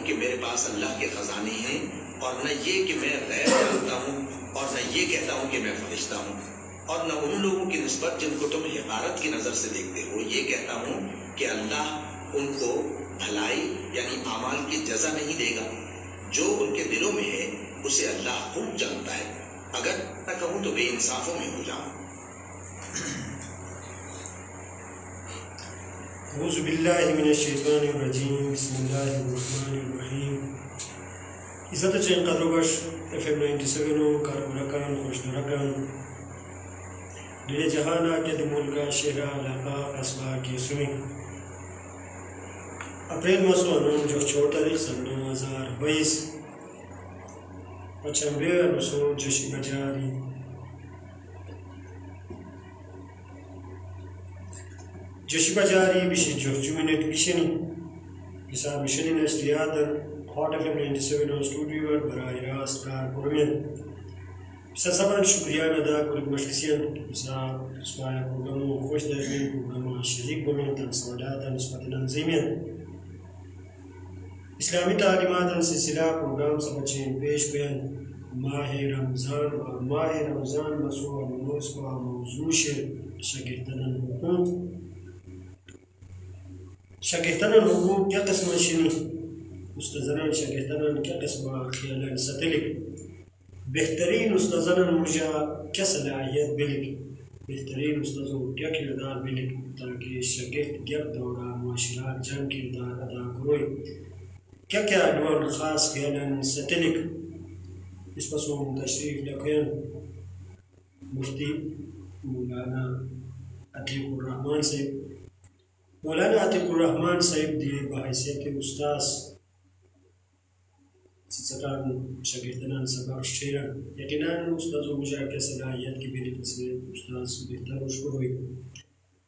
कि मेरे पास अल्लाह के खजाने हैं, और न ये कि मैं गैर जानता हूँ, और न ये कहता हूँ कि मैं फरिश्ता हूँ, और न उन लोगों की निस्बत जिनको तुम हिकारत की नज़र से देखते हो ये कहता हूँ कि अल्लाह उनको भलाई यानी आमाल की जजा नहीं देगा। जो उनके दिलों में है उसे अल्लाह खूब जानता है। अगर मैं कहूँ तो बेइंसाफों में हो जाऊँ। औज़ु बिल्लाहि मिनश शैतानिर रजीम, बिस्मिल्लाहिर रहमानिर रहीम। इज़्ज़त चैन कदरोबाश FM 97 कारकुनाकान खुशदुराकान दिले जहाना के मुल्का शहरा इलाका कस्बा के सुनी अप्रैल मासों जो 4 तारीख सन 2022 पचम्बे अनुसो जशी बजारी बिशी जो जुमिनेट किशनी किसा मिशनी नस्लियादर हॉट FM 97 स्टूडियो बराह रास्त कार कुरमियन ससमान शुक्रिया अदा कर मशकियन किसा स्वाया प्रोग्राम खुश दर्जन प्रोग्राम शरीक बोमें तंसवालात नस्बत नंजीमियन इस्लामी तालीमात सिलसिला प्रोग्राम सबचें पेश बयान माह रमज़ान और माह रमज़ान मसूआ मनोस का मौजू शगिर्तनन हुकूक क्या किस्म शनी उस्तज़नन शगिर्तनन क्या किस्म ख्यालन सतलिक बेहतरीन उस्तज़नन मुर्जा क्या सलाहियत बिलिक बेहतरीन उस्तज़ों क्या किरदार बिलिक ताकि शगिर्त क्या दौरा मुआशरात जंग किरदार अदा करोई क्या क्या अडवान खास ख्यालन सतलिक इस पसों तशरीफ लखन मुफ्ती मौलाना अतीकुर रहमान साहिब दी बहैसियत उस्ताद सिचतान शगिर्दनान सबक शेरा यकीनन उस्ताद मुझे के सलाहियत की बेली से उस्ताद बेहतर उशको हुई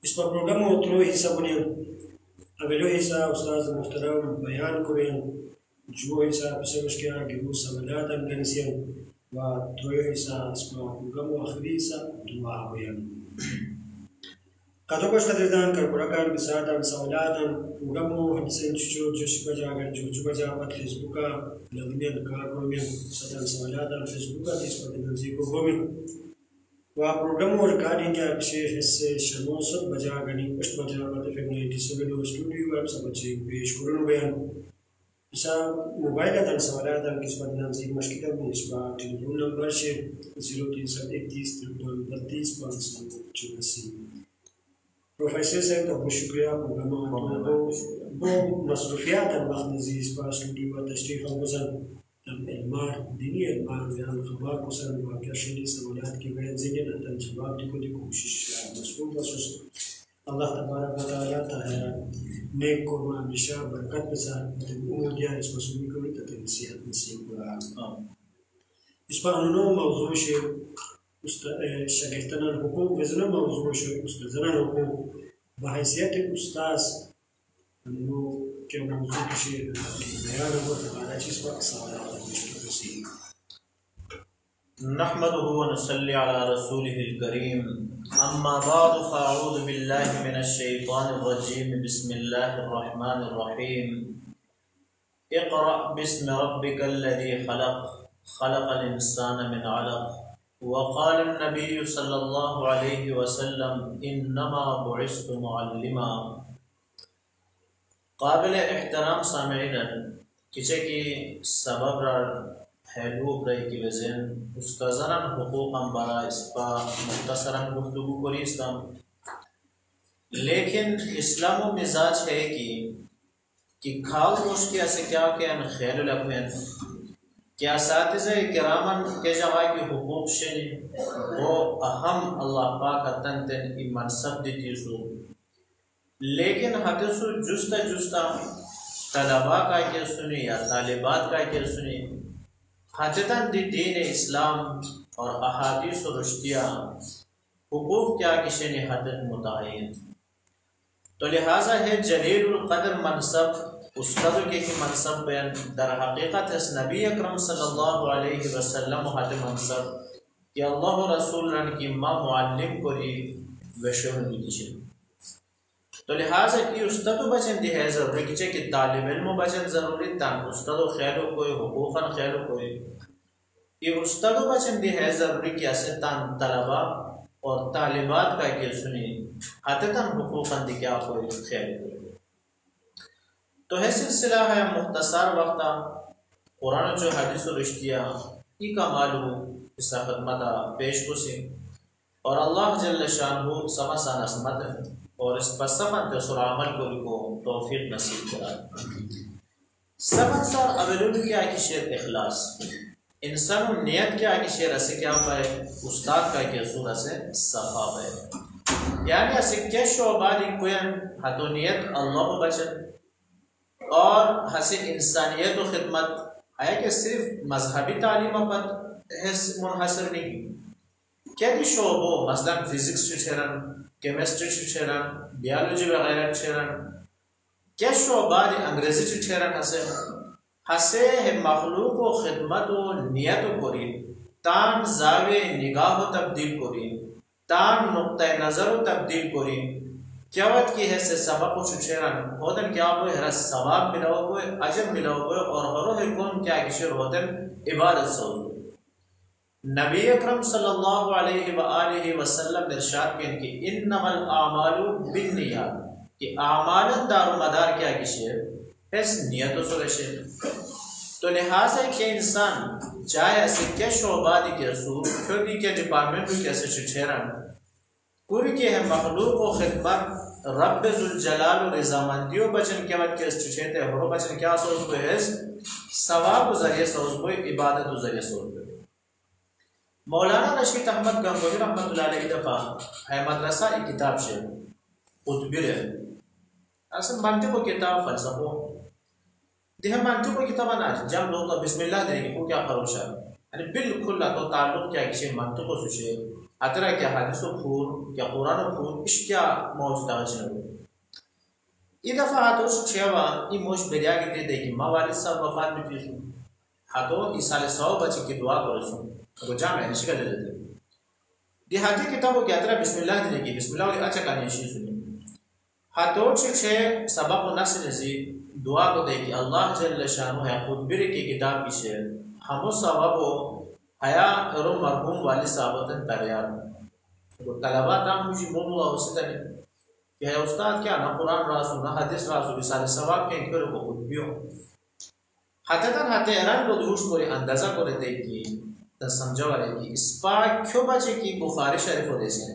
इस पर प्रोग्राम उतरो हिस्सा बने अगलो हिस्सा उस्ताद मुहतरम बयान करें जो हिस्सा पिछले उसके आगे वो सवालात अनगनसियन व त्रोयो हिस्सा इस पर प्रोग्राम आखिरी हिस्सा दुआ बयान कदोबश कदरदान कर कुराकान के साथ हम सवालात प्रोग्राम हमसे जो बजागर जो बजावत फेसबुक का लगमियन का कोमियन सदन सवालात फेसबुक का जिस पर नज़ीर को गोमी वह प्रोग्राम और रिकॉर्डिंग के विशेष हिस्से शमोसत बजागनी पुष्ट बजावत FM 97 स्टूडियो वेब सब बच्चे पेश करूँ बयान इसा मोबाइल का सवालात किस पर नज़ीर मुश्किल में इस पर टेलीफोन नंबर से 0331333584 प्रोफेसर साहब का बहुत शुक्रिया प्रोग्राम वो मसरूफियात वक्त नज़ीर पर स्टूडियो का तशरीफ़ गुज़र एलमार दीनी एलमार बयान खबर कुसन वाक़या शरीर सवालात के बयान ज़िले नतन जवाब दिखो की कोशिश मशहूर बसुस अल्लाह तबारक व तआला ताला नेक को हमेशा बरकत के साथ उम्र दिया इस मसूली को तथा नसीहत नसीब करा इस पर उन्होंने मौजू से शगिर्दनान हुकूक वज़न मौजू से उस्तज़नन हुकूक बहैसियत उस्ताद हमनो के मौजू से बयान हो हमारा चीज़ पर सवालात मुश्किल से नहमदुहु व नसल्ली अला रसूलिहिल करीम अम्मा बाद फ़अऊज़ु बिल्लाहि मिनश शैतानिर रजीम बिस्मिल्लाहिर रहमानिर रहीम इक़रा बिस्मि रब्बिकल लज़ी खलक़ खलक़ल इंसाना मिन अलक़ वक़ाल नबी सल्लल्लाहु अलैहि वसल्लम इन्नमा बुइस्तु मुअल्लिमा। काबिल एहतराम सामईन किसी की सबब हैलू ब्रेक की वजह उस्ताज़ान हुकूक हम बरा इस पर मुख्तसरन गुफ्तगू करीस्ताम लेकिन इस्लाम मिजाज है कि खाल मुश्किल से क्या क्या खैर लकमें क्या सातिज़े किरामन के जगह की हुकूक शनी वो अहम अल्लाह पाक तंतन की मनसब दी सो लेकिन हदसु जुस्ता जुस्ता तलबा का के सुनी या तालिबात का के सुनी हजतन दीन इस्लाम और अहादीस और रुश्तिया हुकूक क्या किसी ने हदत मुतायन तो लिहाजा है जलीलुल क़द्र मनसब उस्ताद के मनसब बयान दर हकीकत इस नबी अकरम सल्लल्लाहु अलैहि वसल्लम हद मनसब कि अल्लाह रसूल की माँ मुअल्लिम को वशुन तो लिहाजा की उस्ताद बचन दी है ज़रूरी कि तालिब इल्म बचन ज़रूरी तान उस्ताद खैलो कोई हुकूक़न खैलो कोई ये उस्ताद बचन दी है ज़रूरी कि ऐसे तान तलबा और तालिबात का कि सुनी हततन हुकूक़न दी क्या कोई खैल कोई। तो है सिलसिला है मुख्तसर वक्ता कुरान जो हदीस और रिश्तिया ई का मालूम इस खदमत पेश को सी और अल्लाह जल्ल शानहू समसान असमत और इस पर समत सुरामल को तौफीक नसीब करा। समन सर अवलुद क्या कि शेर इखलास इंसान नियत क्या कि शेर ऐसे क्या पाए उस्ताद का कि सूर से सफा पाए यानी ऐसे क्या शोबादी कोई हतो नियत अल्लाह बचन और हसे इंसानियत और खिदमत है कि सिर्फ मजहबी तालीम पर मुनहसर नहीं क्या दी शोबो मसलन physics Cheran chemistry Cheran biology वगैरह चेरन क्या शोबादी अंग्रेजी चेरन हसे है मखलूक व खिदमत व नियत करी तान जावे निगाह तब्दील करी तान नुक्ता नज़र तब्दील करी क्यावत की है से सबक चेरन होदन क्या कोई हर सवाब मिला कोई अजर मिला कोई और हरो है कौन क्या किशोर होदन इबादत सो नबी अकरम सल्लल्लाहु अलैहि व आलिहि वसल्लम ने इरशाद किया कि इन्नमल आमालु बिन्नियात कि आमालन दारोमदार क्या किशोर इस नियतों से रशे। तो लिहाजा के इंसान चाहे ऐसे क्या शोबादी के रसूल खुदी के डिपार्टमेंट में कैसे शिक्षेरन पूरी के है मखलूक और खिदमत रब जुल जलाल और रज़ामंदियों बचन के वक्त के शिक्षेते हरो बचन क्या सोच को है सवाब जरिए सोच को इबादत जरिए सोच को। मौलाना रशीद अहमद गंगोही रहमतुल्लाह अलैहि दफा है मदरसा एक किताब से कुतुबिर है असल मानते को किताब फलसफो देह मानते को किताब ना जब लोग तो बिस्मिल्लाह देंगे को क्या फरोशा यानी बिल्कुल ला तो ताल्लुक क्या किसी मानते को सुशे अतरा क्या हदीस फूल क्या कुरान फूल इस क्या मौजूद है ये दफा हाथों से छेवा ये मोश बेरिया के दे कि माँ वालिद साहब वफात में थी हाथों इस साल 100 बच्चे की दुआ करो सुन तो जाम है शिकल दे देते देहाती किताबों की अतरा बिस्मिल्लाह देने की बिस्मिल्लाह अच्छा कहानी सुनी हाथों से सबक नस्ल नजी दुआ को दे कि अल्लाह जल्ल शानु है कुतबिर की किताब की शेर हमो सबब हया रो मरहूम वाली साहबतन तैयार तो तलबा दाम मुझे बोलूँगा उससे तने कि है उस्ताद क्या ना कुरान रासू ना हदीस रासू बिसाले सवाब के इनके को कुतबियों हततन हते हैरान को दूर को अंदाजा को रहते कि तो समझो वाले कि इस पर क्यों बचे कि बुखारी शरीफ हो देसे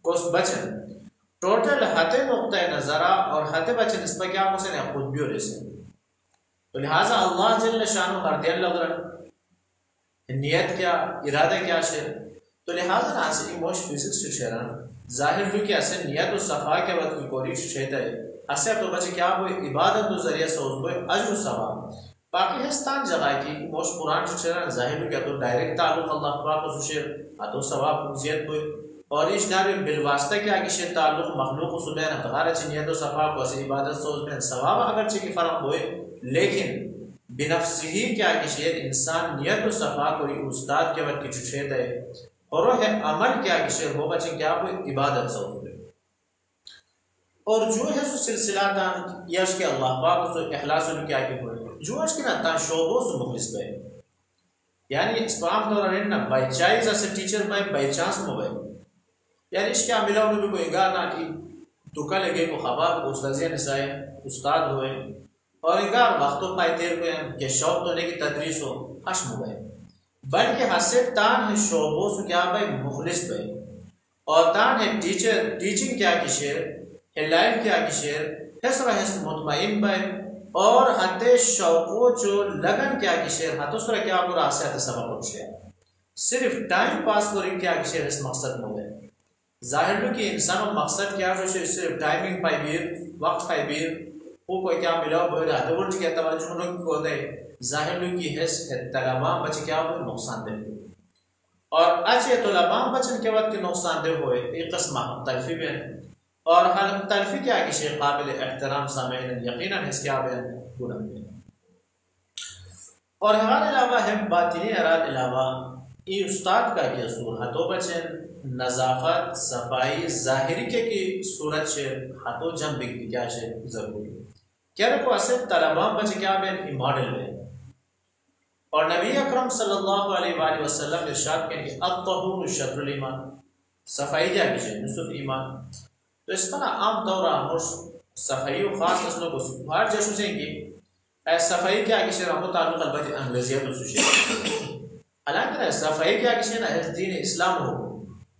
कोस बचन टोटल हते नुक्ता नज़रा और हते बचन इस पर क्या मुझे ने खुद भी हो देसे तो लिहाजा अल्लाह जल्ल शानु मर्दियन लगरन नियत क्या इरादा क्या शेर तो लिहाजा ना से मोश फिजिक्स शेरन जाहिर हुई कि ऐसे नियत और सफा के वक्त की कोशिश शेता है ऐसे तो बचे क्या वो इबादत तो जरिए सोच को अजर सवाब पाकिस्तान जगह की मोश कुरान शेरन जाहिर हुई क्या तो डायरेक्ट ताल्लुक अल्लाह पाक को शेर तो सवाब जियत को और इस नारे बिलवास्ता के आगे शेर ताल्लुक मखलूक सुबह न तगारा नियत और सफा को से इबादत सोच में सवाब अगर चे की फर्क होए लेकिन बिनफ्सिही क्या कि शेर इंसान नियत और सफा कोई उस्ताद के वक्त की छेद है और है अमल क्या कि शेर होगा चे क्या कोई इबादत सोच और जो है सो सिलसिला दान यश के अल्लाह पाक सो इखलास में क्या की होए जो आज के ना ता शोबो सो मुखलिस पे यानी स्पाम तो रन ना बाय चाइज as a teacher by chance mobile यानी इसके मिला उन्होंने कोई गा ना कि दुका लगे को खबर उस्ताद ने साए उस्ताद हुए और इनका वक्तों पाए हुए के शौक तो नहीं कि तदरीस हो हश मोबाइल बल्कि हसे तान है शोबो सो क्या भाई मुखलिस पे और तान है टीचर टीचिंग क्या की शेर है लाइफ क्या की शेर हसरा हस मुतमईन भाई और हते शौको जो लगन क्या की शेर हतुसरा क्या पूरा आसियात सबक शेर सिर्फ टाइम पास करें क्या की शेर इस मकसद में है जाहिर कि इंसान मकसद क्या जो सिर्फ टाइमिंग पाइबीर वक्त पाइबीर वो कोई क्या मिला बोल रहा है तो क्या तवज्जो न को दे जाहिर की है तलबा बच क्या वो नुकसान दे और अच्छे तलबा बचन के वक्त नुकसान दे होए एक किस्म तलफी में और हर तलफी क्या कि शेर काबिल एहतराम सामीन यकीनन इसके आगे बुलंद है और हमारे अलावा है बातिनी अराद अलावा ये उस्ताद का की असूल हतो बचन नज़ाफ़त सफाई ज़ाहिरी के की सूरत से हतो जम बिक क्या से ज़रूरी क्या रखो असल तलबा बच क्या बेन मॉडल में और नबी अकरम सल्लल्लाहु अलैहि वसल्लम इरशाद करें कि अत्तहूर शत्रुल ईमान सफाई क्या की नुसुफ ईमान तो इस तरह आम तौर पर सफाई और ख़ास असलों को बाहर जैसे सेंगे सफाई क्या की शेर हम ताल्लुक़ अलबत्ते अंग्रेज़ियत में सुशे हालांकि सफाई क्या की शेर दीन इस्लाम हो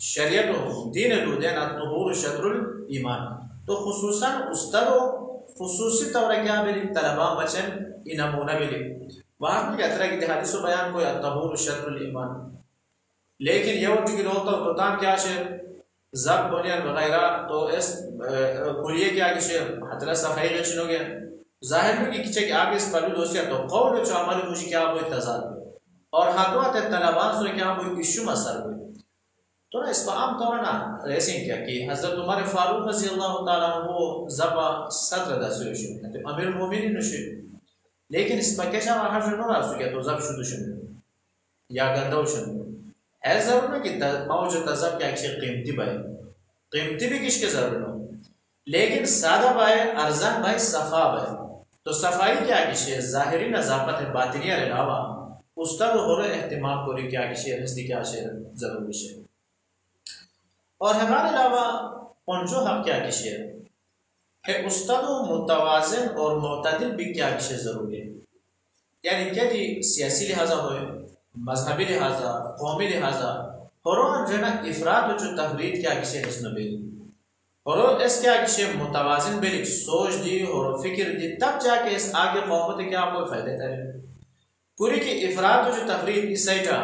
शरीयत हो दीन लुदैन अत्तहूर शत्रुल ईमान तो खुसूसन उस्तरो खुसूसी तौर क्या बेली तलबा बचन इन नमूना बेली वहाँ भी यात्रा की हदीस बयान को अत्तहूर शत्रुल ईमान लेकिन ये उठ की रोता तो ताम क्या शेर जब बुनियाद वगैरह तो इस कुलिये क्या कि शेर हतरा सफाई के चुनो गया जाहिर में कि किचे कि आगे इस पहलू दोस्तिया तो कौल जो अमल मुझे क्या वो तजाद और हाथों तलबा से क्या वो इशू मसर हुई तो ना इस पर आम तौर ना ऐसे क्या कि हज़रत उमर फारूक रज़ी अल्लाह ताला वो ज़बा सदर दसुशु तो अमीर मोमिनीन नशे लेकिन इस पर कैसा हर जन ना सुके तो जब शुरू शुरू या गंदा शुरू है जरूर ना कि मौजूद तज़ब क्या कि कीमती भी किसके जरूर हो लेकिन सादा बाय अरजान बाय सफा बाय तो सफाई क्या कि शेर ज़ाहिरी नज़ाफ़त है बातिनिया के अलावा उसका हो रहा एहतिमाम को क्या कि शेर हस्ती क्या शेर जरूरी शेर और हमारे अलावा पंचो हक क्या की शेर है उस्ताद मुतवाज़िन और मुतदिल भी क्या की शेर जरूरी है यानी क्या जी सियासी लिहाजा हो मजहबी लिहाजा कौमी लिहाजा और जना इफरात जो तफरीद क्या की शेर इसमें बेली और इस क्या कि शेर मुतवाज़िन बेली सोच दी और फिक्र दी तब जाके इस आगे कौमत क्या आपको फायदे करे पूरी की इफरात जो तफरीद इस साइडा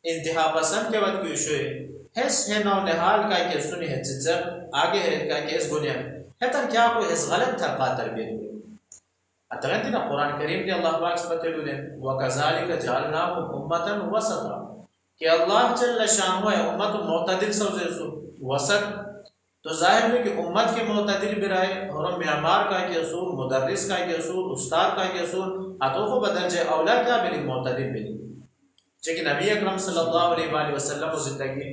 इंतहा पसंद के वक्त की शोए हेस है नौ निहाल का के सुनी है जिज्जत आगे है का के इस गुनिया है तन क्या कोई इस गलत तरका तरबियत हुई अतगंती ना कुरान करीम ने अल्लाह पाक से बतले व कज़ालिका जअलनाकुम उम्मतन वसता कि अल्लाह जल्ल शान है उम्मत मुतदिल सौजे सु वसत तो जाहिर है कि उम्मत के मुतदिल बिराए और मियामार का के असूल मुदर्रिस का के असूल उस्ताद का के असूल अतो को बदल जे औला क्या बिली मुतदिल बिली लेकिन नबी अकरम सल्लल्लाहु अलैहि वसल्लम की जिंदगी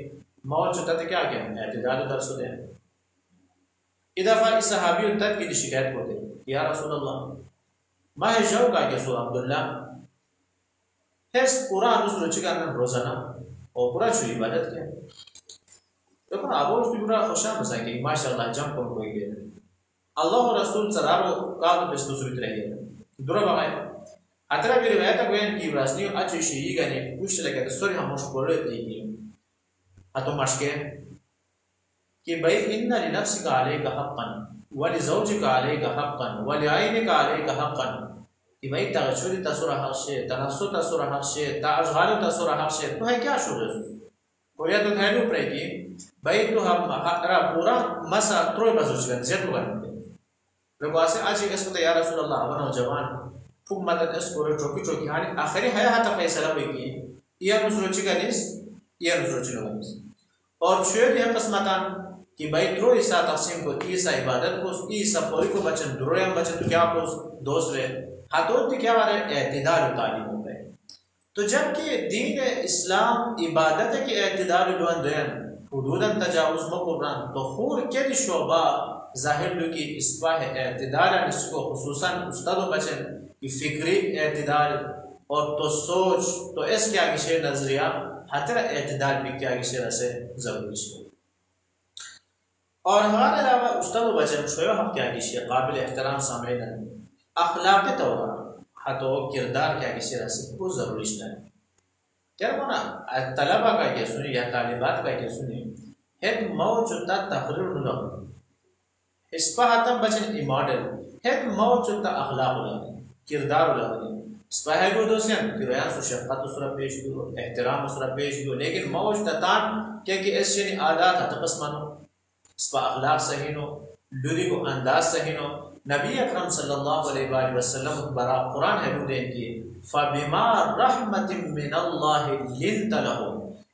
मौत जो तक क्या क्या एतदाल दर्स दे इदफा इस सहाबी तक की शिकायत होते या रसूल अल्लाह माह जो का के सो अब्दुल्ला हेस पूरा अनुसुच का रोजाना और पूरा जो इबादत किया देखो ना अब उसकी पूरा खुशा मजा कि माशाल्लाह जम को कोई के अल्लाह और रसूल सरारो का तो बिस्तु सुवित रही है दुरा बगाए अतरा भी रिवायत बयान की रसनी अच्छी शी गने कुछ लगे तो सॉरी हम उसको बोले थे अतो मशके कि भाई इन्ना लिनफ्सिका अलैका हक़्क़न व लिज़ौजिका अलैका हक़्क़न व लिआइनिका अलैका हक़्क़न कि भाई तगशुरी तसुरा हक़ से तनस्सु तसुरा हक़ से ताजगालु तसुरा हक़ से तो है क्या शुरू कोई तो थैलू प्रे की भाई तो हम हरा पूरा मसा त्रोय बसुच गन जेट करते लोग ऐसे आज इसको तो या रसूल अल्लाह बनो जवान फुक मदद इसको चौकी चौकी हानि आखिरी है हाथ फैसला हुई की या नुसरोची का निस या नुसरोची का और शेर यह कस्मतान कि भाई त्रो ईसा तकसीम को ईसा इबादत को ईसा पूरी को बचन दुरोया बचन तो क्या को दोस्त रे हाथों दी क्या वाले एतदाल तालीम हो गए तो जबकि दीन इस्लाम इबादत के एतदाल लुंदन हुदूदन तजावुज मकुरान तो खूर के शोबा जाहिर लो की इसबाह एतदाल इसको खुसूसन उस्ताद बचन की फिक्री एतदाल और तो सोच तो इस क्या विषय नजरिया हतर एतदाल भी क्या विषय से जरूरी है और हमारे अलावा उस्ताद बचन शोया हम क्या विषय काबिल एहतराम सामने अखलाक तौर हतो किरदार क्या विषय से बहुत जरूरी है क्या ना तलबा का क्या सुनी या तालिबात का क्या सुनी है मौजूदा तकरीर लो इस पर हतम बचन मॉडल है मौजूदा अखलाक लो किरदार लो स्पाहेगो दोस्तान कि रयान सु शफकत उसरा पेश दो एहतराम उसरा पेश दो लेकिन मौज ततान क्या कि ऐसे आदात तपस मानो स्पा अखलाक सही नो लुरी को अंदाज सही नो नबी अकरम सल्लल्लाहु अलैहि वसल्लम बरा कुरान है मुदेन की फबिमा रहमतिन मिनल्लाहि लिंत लहु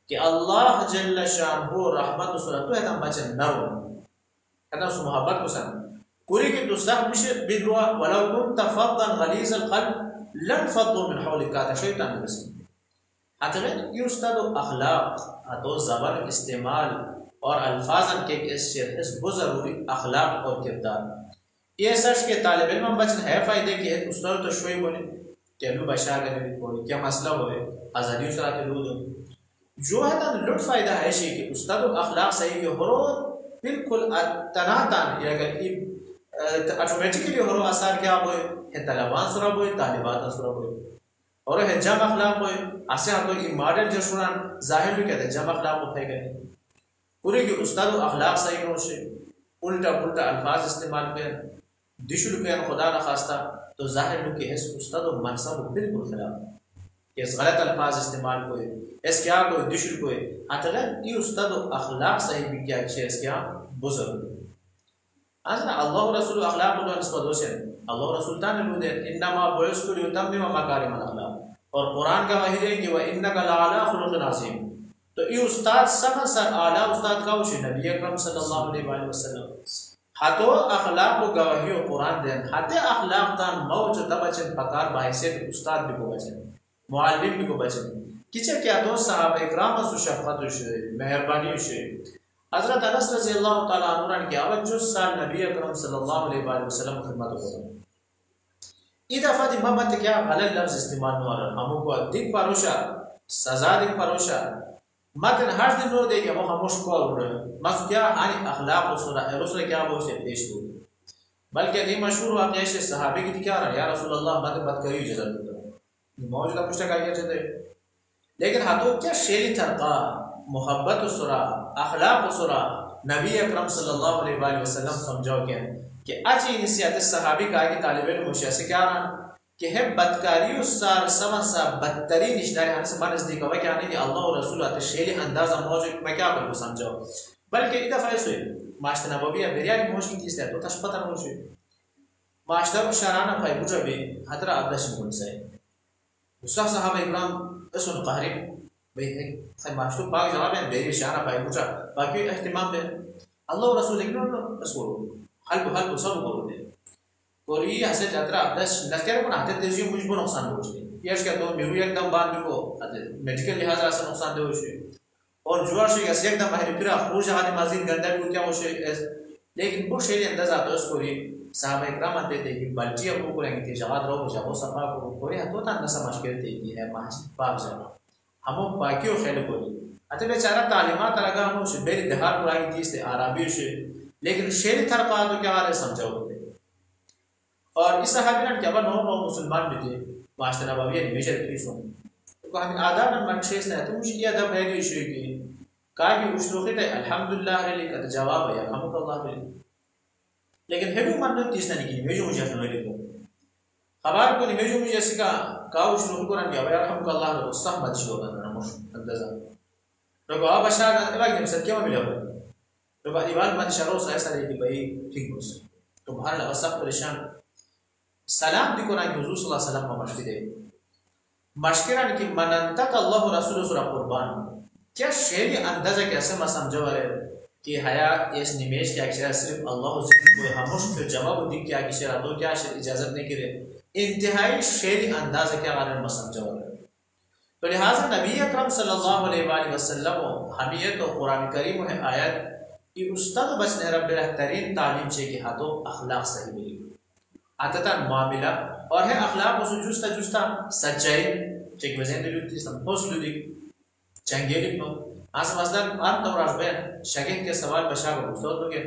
कि अल्लाह जल्ल शानहु रहमत उसरा तो है बचन नरो है सु मोहब्बत को सन कुरी की तो सब मिश बिदवा वलाउ कुंत फद्दन गलीज़ अलक़ल्ब लन फद्दु मिन हौलिका शैतान बस अतगन ये उस्ताद अखलाक तो ज़बान इस्तेमाल और अल्फाजन के इस बहुत ज़रूरी अखलाक और किरदार ये सच के तालिब इल्म बचन है फ़ायदे के उस्ताद तो शोई बोले तेलु बशा करे कोई क्या मसला होए आज़ादी सरा के दूध जो है ना लुट फ़ायदा है शी कि उस्ताद अखलाक सही के हो बिल्कुल तनातान या अगर ऑटोमेटिकली हो आसार क्या होए है तलबान सुरा होए तालिबात सुरा होए और है जम अखलाक होए ऐसे हम लोग मॉडल जो सुना जाहिर भी कहते हैं जम अखलाक को फेंके पूरे के उस्ताद अखलाक सही हो से उल्टा पुल्टा अल्फाज इस्तेमाल कर दिशुल पे खुदा न खास्ता तो जाहिर लोग के इस उस्ताद मनसब बिल्कुल खिलाफ इस गलत अल्फाज इस्तेमाल को इस क्या को दिशुल को अतगर ये उस्ताद अखलाक सही भी क्या है इस क्या बुजुर्ग आजना अल्लाह रसूल अखलाक को निस्बत से अल्लाह रसूल ताने बोले इन्नमा बुइस्तु लियुतम्मिम मकारिम अल-अखलाक और कुरान का वही है कि वह इन्नका लअला खुलुक़िन अज़ीम तो ये उस्ताद सबसे आला उस्ताद का उस नबी अकरम सल्लल्लाहु अलैहि वसल्लम हातो अखलाक को गवाही और कुरान देन हाते अखलाक तान मौज दबचन पकार बाहियत उस्ताद भी को बचन मुअल्लिम भी को बचन किचे क्या तो सहाबा इकराम सु शफकत से मेहरबानी से हज़रत अनस रज़ियल्लाहु ताला अन्हु के 58 साल नबी अकरम सल्लल्लाहु अलैहि वसल्लम खिदमत को ये दफा दी मत क्या गलत लफ्ज इस्तेमाल न और हमको को दिक परोशा सजा दिक परोशा मतन हर दिन रो दे के वो खामोश को और मस क्या हानि अखलाक और रसूल क्या वो से पेश हो बल्कि ये मशहूर वाकया से सहाबी की क्या रहा या रसूल अल्लाह मत बात करी जरूरत मौज का पुष्ट का कहते लेकिन हाथों क्या शेरी थरका मोहब्बत सुरा अखलाक सुरा नबी अकरम सल्लल्लाहु अलैहि वसल्लम समझाओ क्या कि आज इनिशिएटिव सहाबी का कि तालिब इल्म मुशा से क्या रहा कि है बदकारी उसार समसा बदतरीन निशानी हर से नजदीक हुआ क्या नहीं कि अल्लाह और रसूल आते शेली अंदाजा मौजूद मैं क्या करूँ समझाओ बल्कि इधर फैसले मास्टर नबविया बिरयानी मौजूद किस तरह तो तशपता मौजूद मास्टर शराना भाई बुझा भी हतरा अब्दश मुन से उसा सहाबा इकराम असुन कहरी भाई है मास्टर पाक जवाब है बेरी शराना भाई बुझा बाकी एहतिमाम में अल्लाह और रसूल इग्नोर रसूल हल सब करो दे और ये हसे यात्रा अब्दश नजर को आते तेजी मुझ को नुकसान पहुंचे यश क्या तो मेरू एकदम बांध को मेडिकल लिहाज से नुकसान दे होशे और जुआर से ऐसे एकदम बाहर फिर खुश हाल मजीद गंदा को क्या होशे लेकिन वो शेरी अंदाजा तो उसको ये साहब इकराम आते थे कि बल्टी को करेंगे थे जवाब रहो जाओ सफा को कोरे तो ता न समझ के थे कि है मस्जिद पाक जाना हम बाकी खेल को अते बेचारा तालीमात लगा हम से बेरी दहार पुरानी थी से अरबी से लेकिन शेरी थरका तो क्या वाले समझाओ थे और इस सहाबी ने क्या नो मुसलमान भी थे मास्टर नबवी ने मेजर की सुन तो हम आदाब नंबर 6 से तो मुझे ये अदब है कि शुरू की का कि उशरुखी थे अल्हम्दुलिल्लाह का जवाब है अल्हम्दुलिल्लाह भी लेकिन हेडू मन तीस नहीं की मेजो मुझे नहीं ले खबर को मेजो मुझे इसका का उशरुखी को रन गया अल्हम्दुलिल्लाह को सहमत हो ना मुश अंदाजा तो अब अच्छा लगा कि सर क्या मिला तो इबाद मन शरो से ऐसा कि भाई ठीक हो तो बाहर लगा सब परेशान सलाम दी कुरान हुजूर सल्लल्लाहु अलैहि वसल्लम मशकिदे मशकिरन की मनंतक अल्लाह रसूल सुरा कुर्बान क्या शेरी अंदाजा कैसे मैं समझो वाले कि हया इस निमेश क्या अक्षर सिर्फ अल्लाह को हमश के जवाब दी क्या अक्षर तो क्या इजाजत नहीं करे इंतहाई शेरी अंदाजा क्या कारण मैं समझो वाले तो लिहाजा नबी अकरम सल्लल्लाहु अलैहि वसल्लम हमें तो कुरान करीम है आयत कि उस्ताद बचने रब बेहतरीन तालीम से के हाथों अखलाक सही मिली आतता मामला और है अखलाक उस जुस्ता जुस्ता सच्चाई चेक वजन दे लुटी सम होस्ट लुटी चंगेली को आस मसलन आम तो राजबेन शकीक के सवाल बशा को उस्ताद लोगे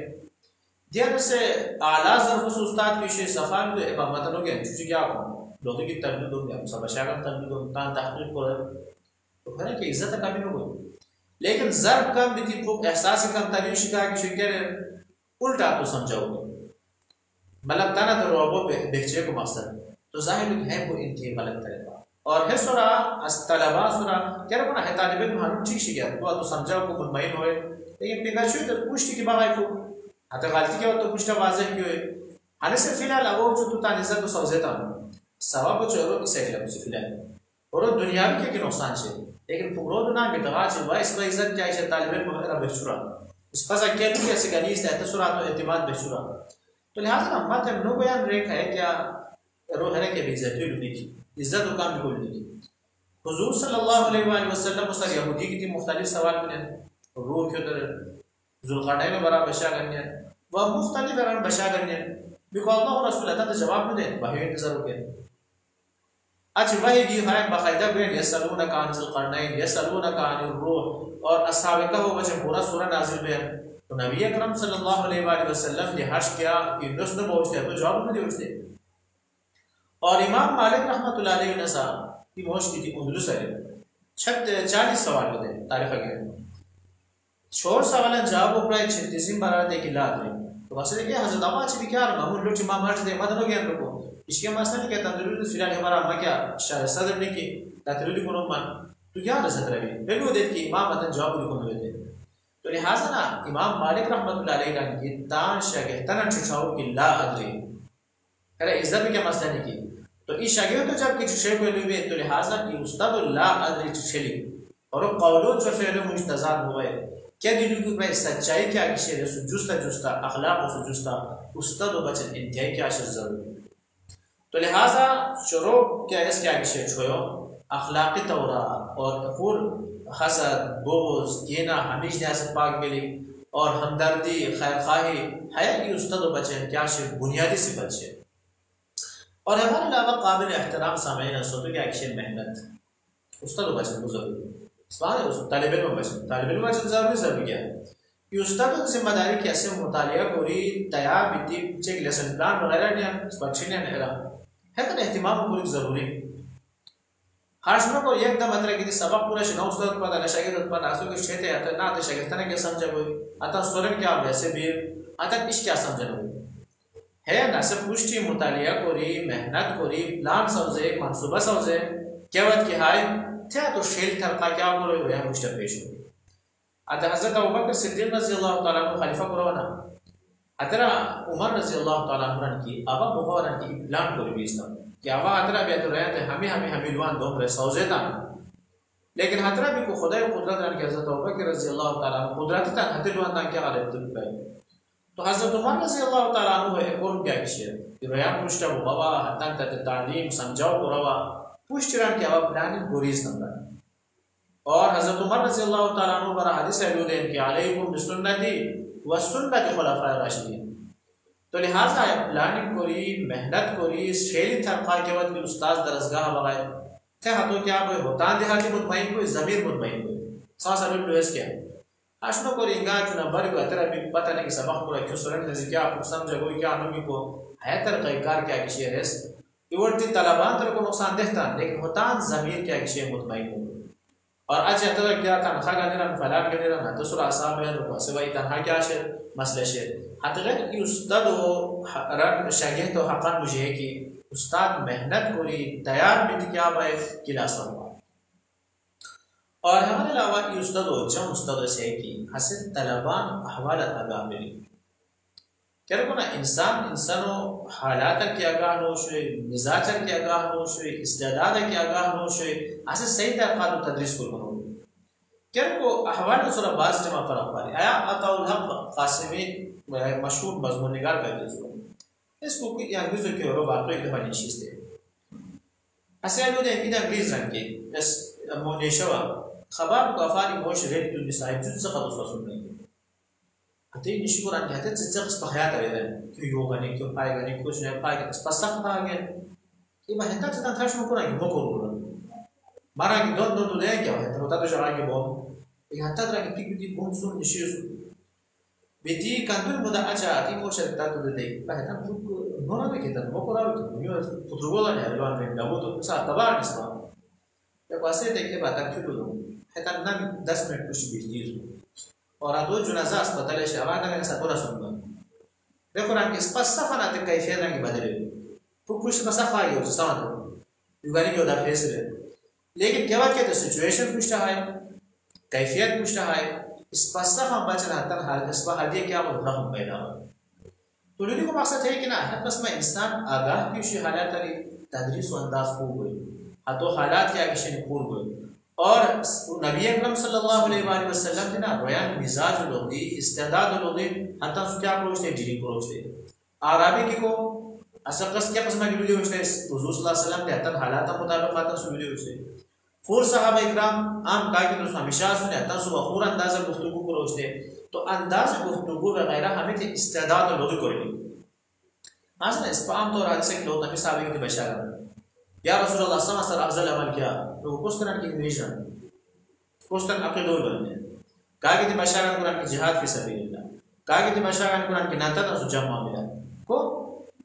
दिया से आला ज़र्फ उस्ताद की शे सफान तो इमामत लोगे चूची क्या को लोगों की तबलीग हो गया सब बशा का तबलीग हो तान तहकीक को तो है कि इज्जत का भी हो लेकिन ज़र्फ कम भी थी एहसास कम तरीन शिका की शिकर उल्टा तो समझाओगे मतलब तना तो रोबो बेचे को मकसद तो जाहिर है वो इनके गलत तरीका और है सुरा तलबा सुरा क्या को ना है तालिब इल्म हम ठीक शिया तो समझाओ को मुतमईन होए लेकिन पिगाशु तो पुष्टि की बात को हता गलती के तो पुष्टा वाजह क्यों है हने से फिलहाल अब जो तो तानिजा तो सौजेता सवाब चलो इसे से फिलहाल और दुनियावी के नुकसान से लेकिन फुरोद ना बितगा से वाइस का इज्जत क्या है तालिब इल्म मेरा बेशुरा इस पास क्या नहीं ऐसे गनीस है तो सुरा तो एतमाद बेशुरा तो लिहाजा मत नो बयान रेख है क्या रोहरे के भी इज्जत लुटी इज्जत काम भी बोल दी हुजूर सल्लल्लाहु अलैहि वसल्लम सर यहूदी की थी मुख्तलिफ सवाल बने रूह के उधर जुल्क़रनैन में बरा बशा करने व मुख्तलिफ रन बशा करने बिको अल्लाह रसूल अता जवाब में दे वही इंतजार हो गया आज वही भी है बाकायदा बेन यसलूनका अन जुल्क़रनैन यसलूनका अन रूह और असहाब का वो बचे पूरा सूरह नाज़िल में तो नबी अकरम सल्लल्लाहु अलैहि वसल्लम ने हर्ष किया कि प्रश्न पूछते तो जवाब नहीं देते और इमाम मालिक रहमतुल्लाह अलैहि ने सा की मोश की थी उंदलुस है 40 सवाल होते तारीफ के छोर सवाल जवाब प्राय 36 बार दे के लाद रहे तो असले के हजरत अब्बा छी क्या मामूल लोग इमाम हर्ष दे मदन हो गया लोगों इसके मसले के तंदुरुस्त फिलहाल हमारा अम्मा क्या सदर ने की तकरीरी को मान तो क्या रसत रही पहले देख कि इमाम मदन जवाब लिखो हुए तो लिहाजा ना इमाम मालिक रहमतुल्लाह अलैहि की तान शागिर्द तना छुछाओ की ला अदरी अरे इज्जत के मसला नहीं की तो इस शागिर्द तो जब किसी शेख हुए हुए तो लिहाजा की उस्ताद ला अदरी छली और कौलो जो फेलो मुस्तजाद हुए क्या दिल की भाई सच्चाई क्या किसी रे जुस्ता जुस्ता अखलाक और जुस्ता उस्ताद बचन इंतहाई क्या अशर जरूरी तो लिहाजा शुरू क्या इस क्या किसी छोयो अखलाकी तौरा और पूर हसद बोझ कीना हमेशा से पाक मिली और हमदर्दी खैर खाही है कि उस्ताद बचन क्या शे बुनियादी सिफत है और हमारे अलावा काबिल एहतराम सामईन सोतो क्या किसी मेहनत उस्ताद बचन बुजुर्ग सवाल उस तालिब इल्म बचन जरूरी क्या कि उस्ताद की जिम्मेदारी कैसे मुतालिया पूरी तैयार बिती चेक लेसन प्लान वगैरह ने बच्चे ने है तो एहतिमाम पूरी जरूरी हाशनो को एकदम मतलब कि सबक पूरा शिना उस्ताद पता ना शागिर्द पर आसो के छेते आता ना तो शागिर्द ने क्या समझे कोई आता स्टूडेंट क्या वैसे भी आता किस क्या समझे है ना सब पुष्टि मुतालिया पूरी मेहनत पूरी प्लान समझे मंसूबा समझे क्या बात की हाय क्या तो शेल थरका क्या बोले हुए हैं मुश्किल पेश हो आता हज़रत अबू बकर सिद्दीक़ रज़ियल्लाहु ताला अन्हु खलीफा पुरवाना अतरा उमर रज़ियल्लाहु ताला अन्हु की आबा बुखारन की प्लान को रिवीस्ता कि आबा अतरा भी तो रहते हमें लुआन दो रे सौजेता लेकिन हतरा भी को खुदा कुदरत रन के हज़रत अबू बकर रज़ियल्लाहु ताला कुदरत ता हते लुआन ता क्या वाले तो हज़रत उमर रज़ियल्लाहु ताला अन्हु है कौन क्या किसी कि रोया पुष्टा बाबा हतन तक तालीम समझाओ पुरवा पुष्टिरान क्या प्लानिंग गुरीज नंबर और हज़रत उमर रज़ियल्लाहु ताला अन्हु पर हदीस है कि अलैकुम बिसुन्नती व सुन्नति खुलफाए राशिदीन तो लिहाजा प्लानिंग कोरी मेहनत कोरी शेली थरका के बाद की उस्ताद दरसगाह बगाए क्या हाथों क्या कोई होता देहा कि मुतमईन कोई ज़मीर मुतमईन कोई सांस अभी लुएस क्या आशनो कोरी इंगा चुना बर को तेरा भी पता नहीं कि सबक पूरा क्यों सुरन जैसे क्या आप समझ कोई क्या अनुगी को है तरक़ीकार क्या किसी रेस इवरती तलबान तर को नुकसान देता लेकिन होता ज़मीर क्या किसी मुतमईन हो और आज अतर क्या तनखा का निरन फलान के निरन तो सुरा साहब है तो सिवाय तनखा क्या शे मसले शे हतगर कि उस्ताद वो रन शागिर्द तो हक़न मुझे है कि उस्ताद मेहनत कोरी तैयार भी क्या बाय क्लास हुआ और हमारे अलावा कि उस्ताद जम उस्ताद से कि हसन तलबान हवाला आगाह मिली क्या को ना इंसानो हालात की आगाह हो शे मिजाज की आगाह हो शे इस्तेदाद की आगाह हो शे ऐसे सही तरह तदरीस को बनो क्या को अहवाल सुरा बाज जमा फरक वाली आया अताउल हक कासिमी मशहूर मजमून निगार का इसको इसको कि अंग्रेज के और बात तो एक दफा निशीस थे ऐसे लोग हैं कि अंग्रेज रंग के इस मोनेशवा खबर को अफारी मोश रेट तो मिसाइल जुद से खबर सुन नहीं अते निशुर अन कहते हैं से हयात है कि योगा नहीं क्यों पाएगा नहीं कुछ नहीं पाएगा स्पष्ट था आगे कि मैं हता चता था शुरू करेंगे मको मारा कि दो ले क्या है तो तो जरा के बॉम ये हता तरह की की बॉम सुन निशुर बेटी कंदुर मुदा अच्छा ती मोश ता तो दे पहता तो नोरा में कहता मको राव तो यो पुत्रगोला ने लोन में दबो तो सा तबार निस्ता ये पासे देखे बात क्यों लो हता ना 10 मिनट कुछ भी चीज और अदो जुनाजा अस्पताल से आवाज में सतोरा सुनना देखो ना कि स्पष्ट फना ते कैफियत रंग बदले तो कुछ मसाफा है जो साथ युगानी के उदा फेस रे लेकिन क्या बात कहते सिचुएशन पूछता है कैफियत पूछता है स्पष्ट हम बचना तन हाल इसका हदिया क्या वो रहम पैदा हो तो लोगों को मकसद है कि ना हर बस में इंसान आगाह की उसी हालात तरी तदरीस व अंदाज को हुई तो हालात क्या किसी ने खूब हुई और नबी अकरम सल्लल्लाहु अलैहि वसल्लम ने ना बयान मिजाज लोगी इस्तेदाद लोगी हत्ता उसके आप लोग से जिरी को से आरामी की को असल कस क्या पसमा की वीडियो से हुजूर सल्लल्लाहु अलैहि वसल्लम ने हत्ता हालात मुताबिक आता सु वीडियो से फूर साहब इकराम आम कहा कि दोस्तों हमेशा सुने तंसु वखूर अंदाज़ गुफ्तगू को रोजते तो अंदाज़ गुफ्तगू वगैरह हमें थे इस्तेदाद लोग करेंगे आसन इस्पाम तो राज से लोग नबी साहब की बशारा या रसूलुल्लाह सल्लल्लाहु अलैहि वसल्लम अफजल अमल क्या तो कुछ तरह की विजन कुछ तरह अपने दो बनने कहा कि बशारा कुरान की जिहाद फी सबीलिल्लाह कहा कि बशारा कुरान की नाता तो जमा मिला को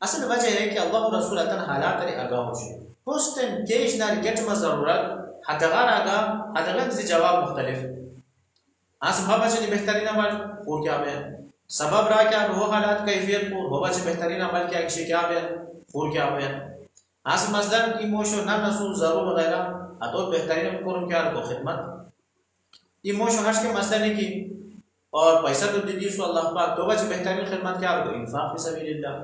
असल वजह है कि अल्लाह रसूल तन हालात रे आगाह हो कुछ केश नार गेट में जरूरत हदगार आगा हदगार से जवाब मुख्तलिफ आस बाबा चली बेहतरीन अमल और क्या बयान सबब रहा क्या वो हालात कैफियत को बाबा से बेहतरीन अमल क्या किसी क्या बयान और क्या बयान आस मसलन इमोशो ना नसूल जरूर वगैरह अतो बेहतरीन करूं क्या को खिदमत इमोशो हश के मसले की और पैसा तो दीजिए सो अल्लाह पाक तो बच बेहतरीन खिदमत क्या को इंफाक फी सबीलिल्लाह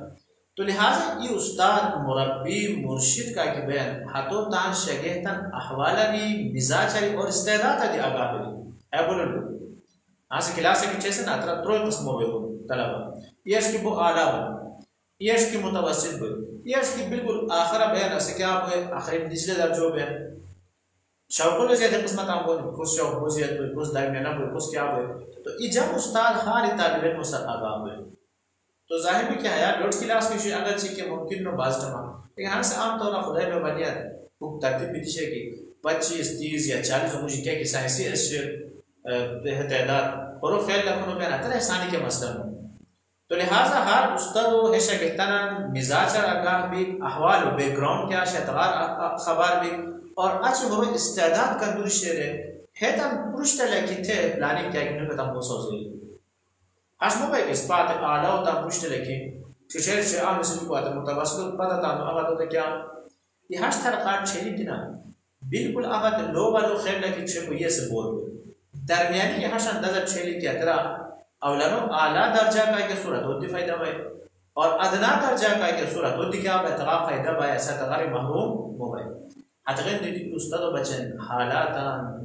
तो लिहाजा ये उस्ताद मुरब्बी मुर्शिद का कि बयान हाथों तान शगेहतन अहवालरी मिजाजरी और इस्तेदाद दी आगाबरी है बोलो आज क्लास के चेसे ना तरह त्रोय किस्मों में तलबा ये इसकी वो आला बन ये इसकी मुतवस्सित बन ये इसकी बिल्कुल आखिरा बयान ऐसे क्या हुए आखिरी निचले दर्जों बयान शौक़ों से ज़्यादा किस्मत आम बोल कुछ शौक़ हो ज़्यादा कोई कुछ दरमियाना कोई कुछ क्या हुए तो इजम उस्ताद हार तालिबे मुसर आगा हुए तो जाहिर में क्या है यार लोड क्लास की शुरू अगर चीज़ के मुमकिन में बाज़ टमा लेकिन हाँ से आम तौर पर खुदा में बनिया वो तरतीब भी दिशे की 25 30 या 40 मुझे क्या कि साइंसी अशर तादाद और वो ख्याल रखने में आता है आसानी के मसले में तो लिहाजा हर उस्ताद है शगेहताना मिजाज आगाह भी अहवाल बैकग्राउंड क्या शतगार खबर भी और आज वो इस्तेदाद का दूर शेर है तम पुरुष तले की थे प्लानिंग क्या कि नहीं पता वो सोच रही Ashmo by ispat ala ta pushte leki tisher she am misil ko ata mutawassil pata ta no aga to kya ye hash tarqat cheli tina bilkul aga to lo walo khair leki che ko yes bol darmiyani ye hash andaza cheli ki atara awlano ala darja ka ke सूरत होती फायदा भाई और अदना दर्जा का के सूरत होती क्या बतगा फायदा भाई ऐसा तगारी महरूम हो भाई हतगन दी उस्ताद बचन हालात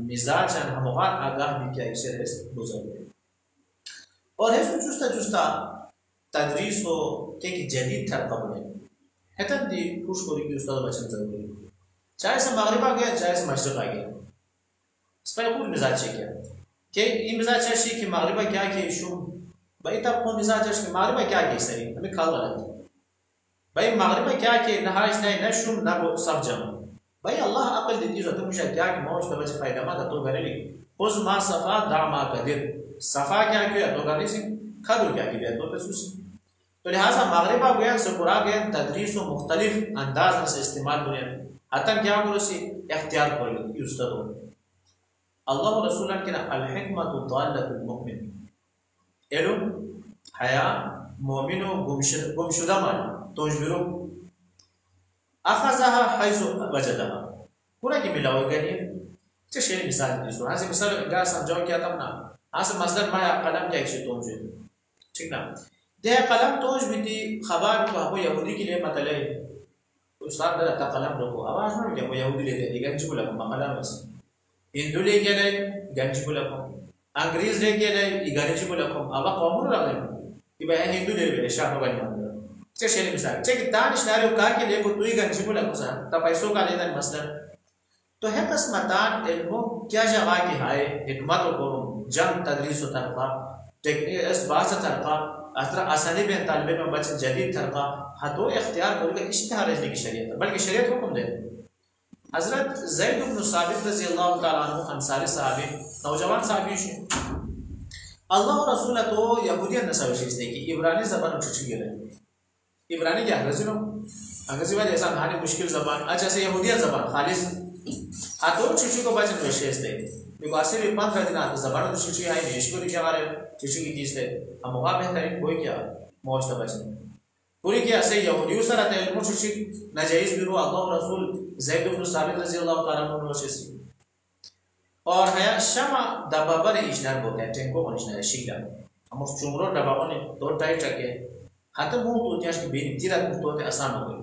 मिजाजन हमगार आगाह भी क्या एक से गुजर और है जुस्ता जुस्ता तदरीस हो के कि जदीद था कबल है तब दी खुश कोरी की उस्ताद बचन जरूरी चाहे से मगरिब आ गया चाहे से मशरिक आ गया स्पाई खूब मिजाज है क्या के ये मिजाज है कि मगरिब क्या कि शुम भाई तब को मिजाज है कि मगरिब क्या कि सही हमें ख्याल रखना भाई मगरिब क्या कि नहाज नहीं न शुम न वो सब जम भाई अल्लाह अकल दी जो तुम शायद क्या कि मौज तब से फायदा मत तो करे ली उस मा सफा दामा कदिर सफा क्या किया तो गाने से खादुर क्या किया तो पेसूस तो लिहाजा मगरिबा गया सुकुरा गया तदरीस और मुख्तलिफ अंदाज से इस्तेमाल दुनिया में हतन क्या करो सी इख्तियार कर लो ये उस्ताद हो अल्लाह रसूल के ना अल हिकमतु दालतुल मुमिन एलो हया मोमिनो गुमशुदा मान तोजबिरो अखज़हा हैसु वजदहा पूरा की मिलाओ गनी चेशे मिसाल दी सो हासे मिसाल गा समझाओ क्या तब ना आस मसलन माया कलम क्या इसे तोज ठीक ना दे कलम तोज भी थी खबर को आपको यहूदी के लिए मतलब उस्ताद ने रखा कलम रखो आवाज में क्या वो यहूदी लेते हैं गंजी बोला को कलम बस हिंदू लेके ले गंजी बोला को अंग्रेज लेके ले गंजी बोला को अब कौन रहा है कि भाई हिंदू ले ले शाह होगा नहीं चेक शेर मिसाल चेक दानिश नारे का के लिए को तू ही गंजी बोला को सा तब पैसों का लेना मसलन तो है कसमतान इल्मो क्या जगह की है हिकमत को जम तदरीस तरका टेक्निक इस बात से तरका अतरा आसानी में तालिबे में बच्चे जदीद तरका हतो इख्तियार करके इश्तिहार रजनी की शरीयत बल्कि शरीयत हुक्म दे हजरत ज़ैद इब्न साबित रज़ी अल्लाह ताला अन्हु अंसारी साहबी नौजवान साहबी थे अल्लाह रसूल तो यहूदियत नसाविश ने कि इब्रानी ज़बान छुछी गए इब्रानी क्या रजनो अंग्रेजी वाले ऐसा कहानी मुश्किल ज़बान अच्छा से यहूदियत ज़बान खालिस हतो छुछी को बचन विशेष थे बिकॉज़ भी 15 दिन आते ज़बान तो छुछी है नहीं इसको क्या करे छुछी की चीज़ थे हम वहाँ बेहतरीन कोई क्या मौज का बचन पूरी क्या से यहूदियों से रहते हैं छुछी नाजायज़ बिरो अल्लाह रसूल ज़ैद इब्न साबित रज़ी अल्लाह ताला अन्हु से और है शमा दबाबर इश्नार बोलते हैं टेंको को इश्नार शिला हम उस चुमरो दबाबर ने दो टाइट रखे हाथ मुंह तो त्याश के बीन तीरा तो ते आसान हो गई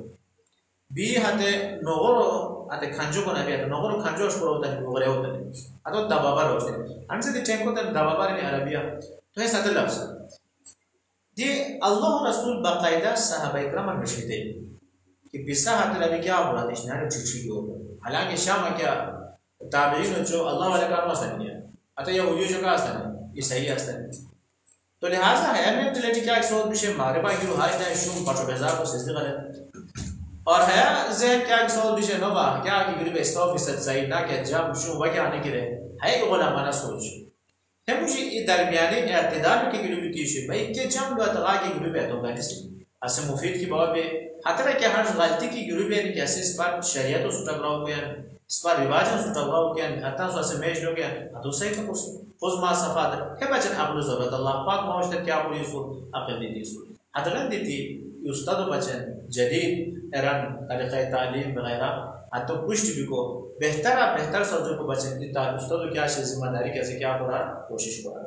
बी हाथे नोगरो आते खंजो को ना भी आते नोगरो खंजो उसको होता है नोगरे होता है आतो दबाबर होते हैं हमसे दी टेंको ते दबाबर ने अरबिया तो है साथ लफ्ज़ ये अल्लाह रसूल बाकायदा सहाबा इकराम मशहूर कि बिसा हाथ रबी क्या बुरा इश्नार छुछी हो हालांकि शाम क्या ताबीन जो अल्लाह वाले काम असतनी है आता यहूदी जो का असतनी ईसाई असतनी तो लिहाजा है मैं दिले क्या एक सोच विषय मारे बा कि हाज दा शुम पटो बेजार को सिद्ध गलत और है जहन क्या एक सोच विषय नो बा क्या कि गरीब 100% सही ना के जब शुम वजह आने के लिए है कि गुलामाना सोच है मुझे दरमियानी इत्तेदाल की गरीब की शे भाई के जम लो तगा की गरीब है तो गानिस असे मुफीद की बात पे हतरा के हर गलती की गरीब है कि ऐसे इस पर शरीयत उस टकराव के इस पर रिवाज उस टकराव के अता सो से मेज लोग तो सही का खुद मा सफाद है बचन आप जरूरत अल्लाह पाक मौजूद क्या पूरी सो अकल दी सो हतरा दी उस्ताद बचन जदीद एरन तरीक़े तालीम वगैरह तो पुष्ट भी को बेहतर सब्जों को बचन की उस्ताद क्या जिम्मेदारी कैसे क्या पूरा कोशिश करा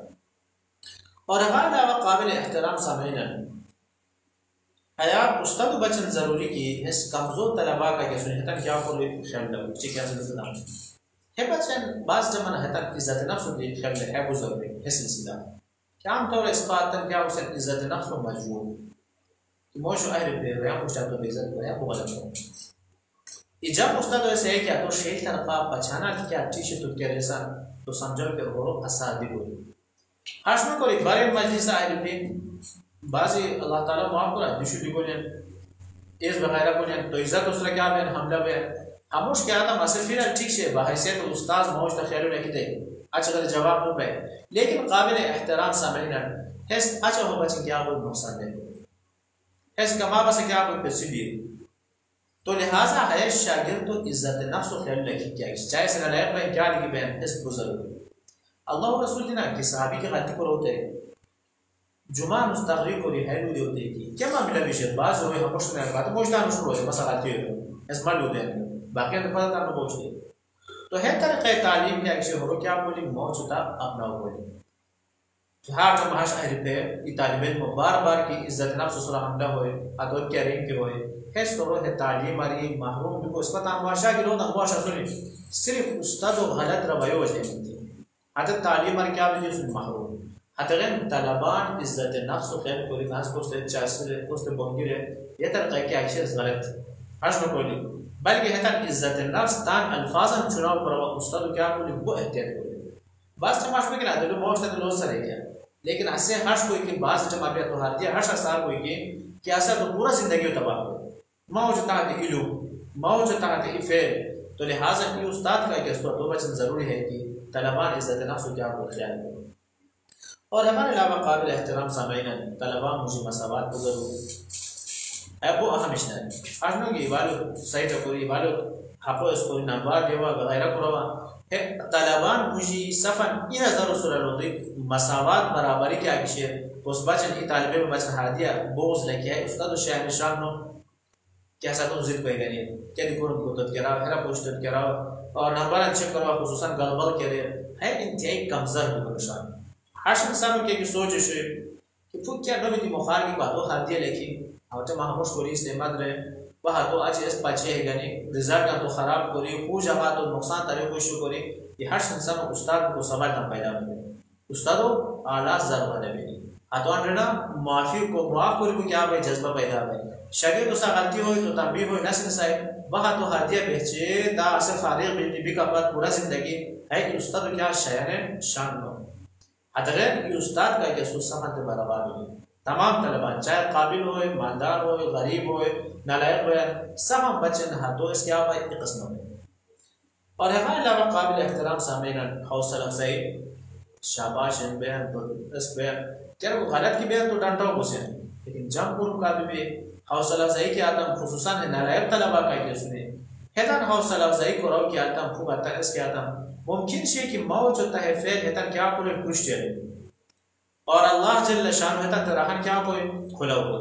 और हमारे अलावा काबिल एहतराम सामीन हया उस्ताद बचन जरूरी की इस कमजोर तलबा का क्या सुनिए तक क्या को ख्याल रखो ठीक है सुना है बचन बाज जमन है तक इज्जत नफ्स की ख्याल है वो जरूरी है सिलसिला क्या आम तौर इस बात तक क्या उसे इज्जत नफ्स को मजबूर मोशो अहल पे या उस्ताद को इज्जत को है वो गलत है जब उस्ताद ऐसे है क्या तो शेख तरफा पहचाना कि क्या अच्छी से तो क्या ऐसा तो समझो कि वो असादी बोली हाशम को एक बार मजलिस अहल पे बाजी अल्लाह ताला माफ करा दिशु भी बोले इस वगैरह को तो इज्जत उसरा क्या में हमला में हमोश क्या था मसफिर ठीक से बहैसियत उस्ताद मौज ता ख्याल रखते अच्छा अगर जवाब हो पाए लेकिन काबिल एहतराम सामईन है अच्छा हो बच्चे क्या वो नुकसान है ऐस कमा बस क्या वो तस्वीर तो लिहाजा है शागिर्द तो इज्जत नफ्स और ख्याल रखी क्या चाहे से लायक में क्या लिखी बयान इस बुजुर्ग अल्लाह और रसूल ने कि सहाबी के गलती को रोते जुमा मुस्तगरी को रिहाई दे होते कि क्या मामला विषय बाज होए हम कुछ नहीं बात मोजदा शुरू है मसला आती है इस माल होते हैं बाकी तो पता ना पहुंचते तो है तरीक़े तालीम के ऐसे हो क्या बोली मौजूदा अपना बोली हर जब भाषा है पे तालिब इल्म बार की इज्जत नफ्स सुरा हमला होए अदब के रिंग के होए है तो है तालीम मारी महरूम को इस पता माशा की लोग माशा सुनी सिर्फ उस्ताद गलत रवैयो वजह थी आदत तालीम मार क्या वजह सुन महरूम हतगन तलबान इज्जत नफ्स और खैर को लिहाज को से चासरे को से बोंगिरे ये तरीक़े के ऐसे गलत हश में कोई बल्कि है तक इज्जत नफ्स तान अल्फाजन चुनाव पर उस्ताद क्या बोली वो एहतियात कोई बस तमाश में क्या तो बहुत से लोग सरे क्या लेकिन ऐसे हर्ष कोई की बात जब आप तो हार दिया हर्ष असार कोई की ऐसा तो पूरा जिंदगी तबाह हो मौज ताकत इलू मौज ताकत इफेल तो लिहाजा ये उस्ताद का एक तो बचन जरूरी है कि तलबान इज्जत नफ्स क्या को ख्याल करो और हमारे अलावा काबिल एहतराम सामईन तलबा मुझे मसावात को जरूर अब वो अहम इश्ना अजनों की इबादत सही टकोरी इबादत हापो इसको नंबर देवा वगैरह को रवा है तलबान मुझे सफन ये हज़ार रसूल लोदी मसावात बराबरी के आगे उस बचन ये तालिबे में बचन हार दिया बोझ लेके है उसका तो शायद निशान नो क्या सा तो जिद कोई नहीं क्या दिखो उनको तो क्या रहा है पोस्ट क्या रहा और नंबर अच्छे करो खुसूसन गलबल के लिए है इंतहाई कमजोर हो निशान हर इंसानों के सोच है कि फुक क्या नबी की मुखार की बात हो हार दिया लेकिन आवटे महमूद कोरी इस्तेमाल रहे वह तो आज इस पाचे है गने रिजल्ट का तो खराब कोरी हो जगह तो नुकसान तारे को शु कोरी ये हर इंसान उस्ताद को समझ ना पैदा होने उस्तादों आला जरूर है मेरी अतवान रहना माफी को माफ कोरी को क्या भाई जज्बा पैदा है शागिर्द उसा गलती हो तो तंबीह हो नस्ल साहब वह तो हार दिया बेचे दा असर फारिग भी का बात पूरा जिंदगी है कि उस्ताद क्या शायर है शान लो अगर ये उस्ताद का क्या सुसमत बराबर हो तमाम तलबान चाहे काबिल हो ईमानदार हो गरीब हो नालायक हो सब हम बच्चे ना तो इसके आप एक किस्म में और हमारे अलावा काबिल एहतराम सामईन हौसला अफजाई शाबाश बयान तो इस बयान क्या वो गलत की बयान तो डांटा मुझे लेकिन जब पूर्व का भी हौसला अफजाई के आदम खुसूसन है नालायक तलबा का क्या सुने हैदन हौसला अफजाई को रहो कि आदम खूब आता है इसके आदम मुमकिन है कि मौज होता है फेल है तक क्या पूरे खुश चले और अल्लाह जल्ल शान है तक रहन क्या कोई खुला हो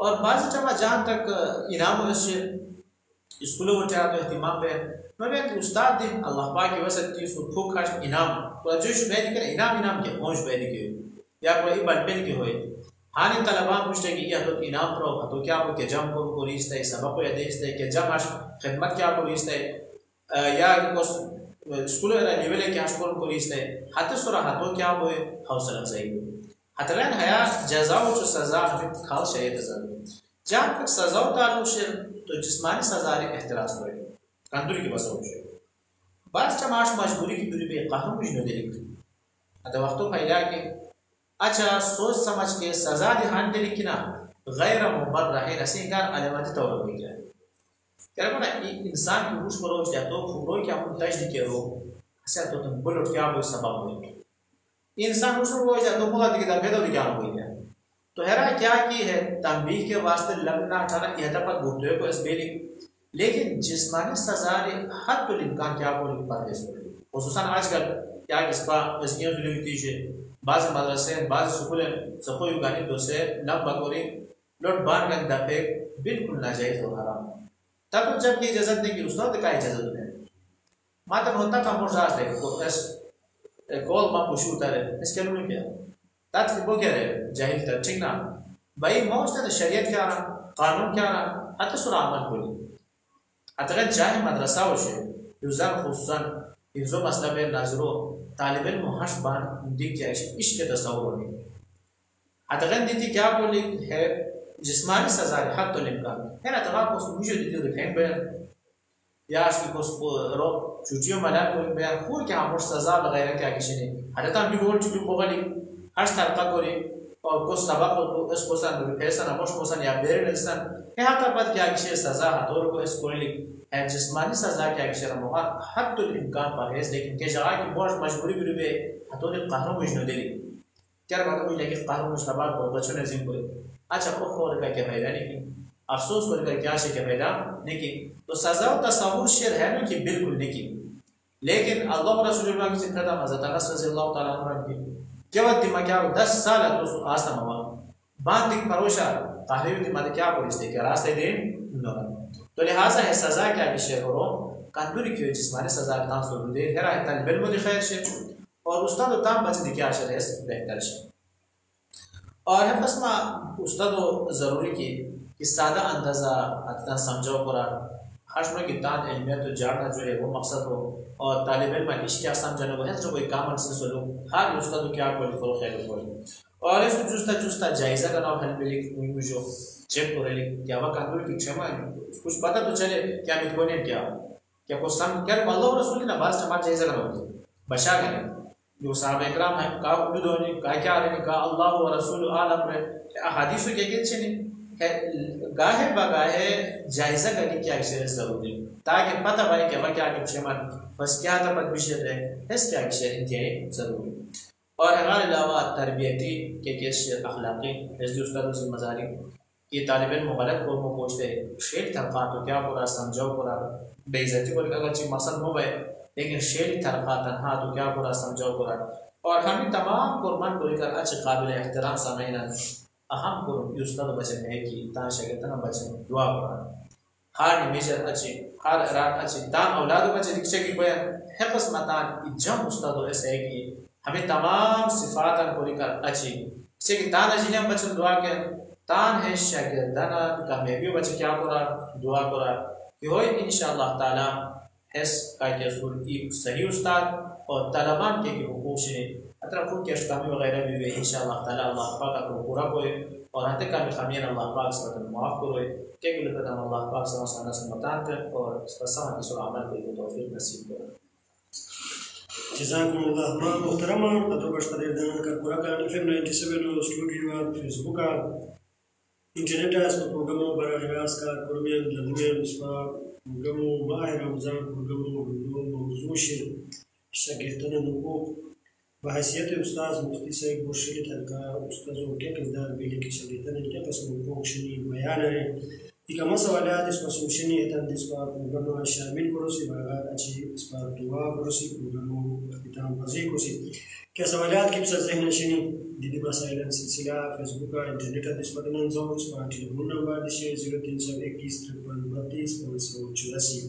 और बाज़ जमा जहाँ तक इनाम से स्कूलों में तो एहतिमाम पे मैं भी उस्ताद दिन अल्लाह पाक की वजह से उसको खूब खास इनाम तो जो शुबह निकले इनाम के मौज बैठ के या कोई बन के होए हानि तलबा पूछते कि यह तो इनाम प्रो तो क्या को जम को रिश्ते सबक या देते कि जम खिदमत क्या को रिश्ते या को स्कूल लेवल के हाशकोर को रिश्ते हाथ सुरा हाथों क्या हुए हौसला अफजाई हतरन हया जजा व सजा हमें खास शरीयत जरूर जहाँ तक सजा ताल्लुक से तो जिस्मानी सजा रे एहतराज हुए कंदूरी की बस हो बाज चमाश मजबूरी की दूरी पे कानून मुझे देख अत वक्तों फैला के अच्छा सोच समझ के सजा दिहान दे लिखना गैर मुबर रहे रसीगार अलमती तौर हो जाए क्या बोला इंसान की रूश पर रोज तो खबरों क्या हम तज के रो ऐसा तो तुम बोलो क्या वो सबब हो इंसान रूश पर रोज तो बोला दिखता बेदो क्या हो गया तो हेरा क्या की है तंबीह के वास्ते लगना अठाना यह तक गुर्दे को इस बेली लेकिन जिस्मानी सजा हद तो इम्कान क्या बोली परदेश खुसूसन आजकल क्या इस पर इसकी जुल्म कीजिए बाज़ मदरसे बाज़ स्कूलें सको युगानी दो से नब बकोरी लोट बार गंद दफे बिल्कुल नाजायज और हराम तब जब की इजाज़त देगी उस्ताद का इजाज़त है मातम होता का मुर्जाज है तो इस कॉल मां पुशू उतारे इसके लिए क्या ताकि वो क्या रहे जाहिल तर ठीक ना भाई मौज ने शरीयत क्या रहा कानून क्या रहा अत सुरा अमल बोली अतगर जाहे मदरसा वशे युज़ान खुसन इज़ो मसला में नाज़रो तालिब इल्म हश बान दी क्या इश्क तस्वुर होने अतगर दीती क्या बोली है जिस्मानी सजा हद तो इम्कान है ना तगा को मुझे दीती रिफेंग बयान या आशकी को रो चुटियों मना कोई बयान खूर क्या हम सजा वगैरह क्या किसी ने हरता भी बोल चुकी बोली हर तरका कोरी और कुछ सबक हो तो इसको सन रिफेसन अमोश को सन या बेरे इंसान है हाथ पर क्या किसी सजा हथौड़ को इस कोई है जिस्मानी सजा क्या किसी रमोगा हद तो इम्कान पर है लेकिन के जगह की बहुत मजबूरी भी रुपए हथौड़ कानून मुझे नहीं दे क्या बात है लेकिन कानून मुझे बात बहुत बच्चों ने जिम्मे अच्छा को और का क्या फायदा नहीं अफसोस करके क्या से क्या फायदा नहीं तो सजा और तस्वुर शेर है ना कि बिल्कुल नहीं लेकिन अल्लाह रसूलुल्लाह की जिक्र था हज़रत अनस रज़ियल्लाहु ताला अन्हु की केवल दिमाग क्या 10 साल तो आसम हुआ बांध दिख परोशा ताहरीर दिमाग क्या पुलिस के रास्ते दे न तो लिहाजा है सजा क्या कि शेर करो कानूनी की जिस्मानी सजा का सो दे है राह तन बिल मुझे खैर से और उस्ताद ताम बचने की आशा है बेहतर से और है बस मा उस्ताद जरूरी कि सादा अंदाजा अतना समझो कुरान हश्म की तान इल्मियत तो जानना जो है वो मकसद हो और तालिब इल्म इश्क समझने वो है जो कोई काम से सोलो हर उस्ताद क्या कोई फल खैर कोई और इस जुस्ता जायजा का नाम हल मिली मुझे चेक कर रही क्या वह कानून की क्षमा कुछ पता तो चले क्या मित कोने क्या को सम क्या अल्लाह रसूल की नमाज जमा जायजा का नाम बशा करें जो साहब इकराम है का उम्मीद होने का क्या रहे का अल्लाह व रसूल आलम रे हदीस के के है गाहे बगाहे जायजा करने की ऐसे जरूरी ताकि पता भाई कि वह क्या क्षमा बस क्या था पद विषय रहे इस क्या विषय इंतहाई जरूरी और हमारे अलावा तरबियती के अखलाकी इस उस्ताद से मजारी ये तालिब इल्म गलत को पूछते शेख तरफा तो क्या पूरा समझाओ पूरा बेइज्जती को अगर चीज मसलन हो गए लेकिन शेख तरफा तनहा तो क्या पूरा समझाओ पूरा और हम तमाम कुर्बान को लेकर अच्छे काबिल एहतराम सामईन अहम को उस्ताद बचन है कि ता शगतना बचन दुआ कुरान हर मेजर अच्छे हर रात अच्छे तान औलाद बचे दीक्षा की बयान है बस मतान जम उस्ताद ऐसे है कि हमें तमाम सिफात को लेकर अच्छी से कि तान अजीने बचन दुआ के तान है शागिर्दाना कामयाबी बचे क्या करा दुआ करा कि हो इंशाअल्लाह ताला एस का के सही उस्ताद और तलबान के हुकूक से अतरफों के अशकामी वगैरह भी हुए इंशाअल्लाह ताला अल्लाह पाक को पूरा कोई और हते का खामियां अल्लाह पाक से माफ करो के लिए अल्लाह पाक से मतान और इस पर समझ और अमल को तौफीक नसीब करो जज़ाकुमुल्लाह मा मुहतरमा कदर बशकदर दान का पूरा का फिल्म 97 स्टूडियो और फेसबुक का इंटरनेट है इसको प्रोग्रामों बराह रास्त का कुर्बान लम्हे इस पर प्रोग्रामों माह रमज़ान प्रोग्रामों मौजूद शगीरतन नुको बहसियत उस्ताद मुफ्ती सईद मुर्शिद हल्का उस्तादों के किरदार बिली की शगीरतन के पसंद पोक्षणी बयान है इकमा सवालात इस पर सोशनी है तंदिस पर प्रोग्राम शामिल करो से बागा अच्छी इस पर दुआ करो से प्रोग्राम किताब मज़ीद को से क्या सवालात की बस ज़हन नशीनी दीदी मसाइल सिलसिला फेसबुक का इंटरनेट इस पर नंजो इस पर टेलीफोन नंबर दिशे 0321 53 584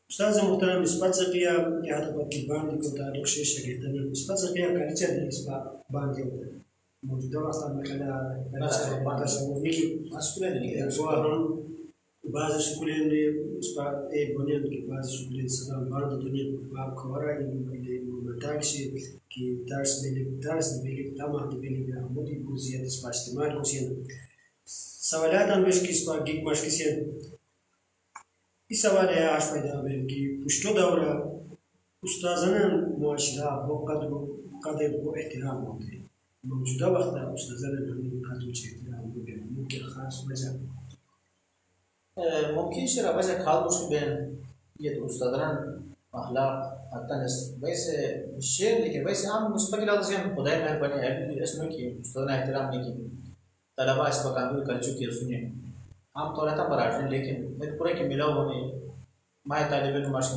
उस्ताद मुहतरम निस्बत ज़किया या तो की बांध को ताल्लुक से शगीरतन निस्बत ज़किया का चल इस पर बांध होता है मौजूदा वक्त में खला बात समझने की मसले नहीं वो हम बाज़ स्कूलों में इस पर एक बुनियाद की बाज़ स्कूलों से बांध दुनिया बाप खबरा ये मताक से कि दर्स में तमाम में हमदी को ज़ियादा इस पर इस्तेमाल को सियान सवालात हम इस किस पर गिग मश किसी इस सवाल है आज पैदा हुए कि पुष्टो दौरा استادان معاشره با قدر و احترام ہوتے موجوده وقت استادان همین قدر و احترام بودن ممکن خاص وجه ممكن شيء بس خالص بين يد استادان اخلاق حتى ناس بس الشيء اللي بس عم مستقل هذا زين خدای مهربانی ہے اسمه कि استادان احترام नहीं की तलबा इस पर काम कर चुके हैं सुनिए आमतौर पर बराबर लेकिन एक पूरे के मिला होने माय तालिब इल्म माश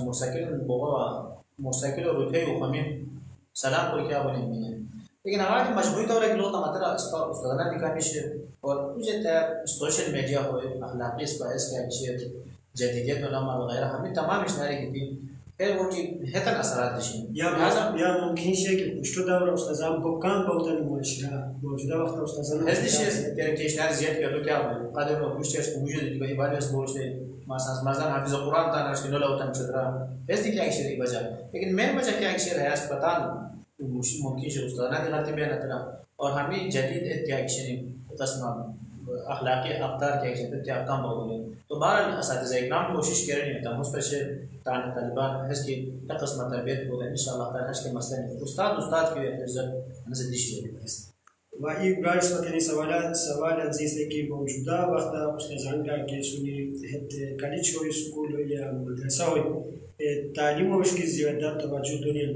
मोटरसाइकिल और रुपये हमें सलाम को क्या बने नहीं लेकिन आज मजबूरी तौर एक लोग मतलब इस पर उस्तादना निकालिश और मुझे तैयार सोशल मीडिया हो अखलाकी इस पर इसका शेयर जदीदियत उलमा वगैरह हमें तमाम इश्नारे की फिर वो की हेतन असरात दिशी या ممكن شيء कि पुष्टो दौर उस्तादान को काम बहुत मुआशरा मौजूदा वक्त उस्तादान هذا الشيء يعني إشنار زيادة كده क्या قادر वो कुछ चीज़ मुझे दिख गई बात इस बोल से मज़ा हाफिज़ कुरान था ना उसके नौला उतम चुरा ऐसी क्या इश्यर की वजह लेकिन मैं वजह क्या इश्यर है अस्पताल मुमकिन से उस्तादान के खाते में नतरा और हमें जदीद क्या इश्यर तस्मा अखलाकी अख्तार क्या इश्यर क्या काम होगा तो बार असातिज़ा इकराम कोशिश कर रहे हैं तो मुस्तशर ताने तालिबान है कि तकस्म तरबियत को इंशाअल्लाह ताला है कि मसला उस्ताद की इज्जत नज़र दिश है و این برایش مکنی سوال عزیز که موجوده وقت استادان که سونی هت کلیچ های سکول یا مدرسه های تعلیم وش کی زیادت توجه دنیا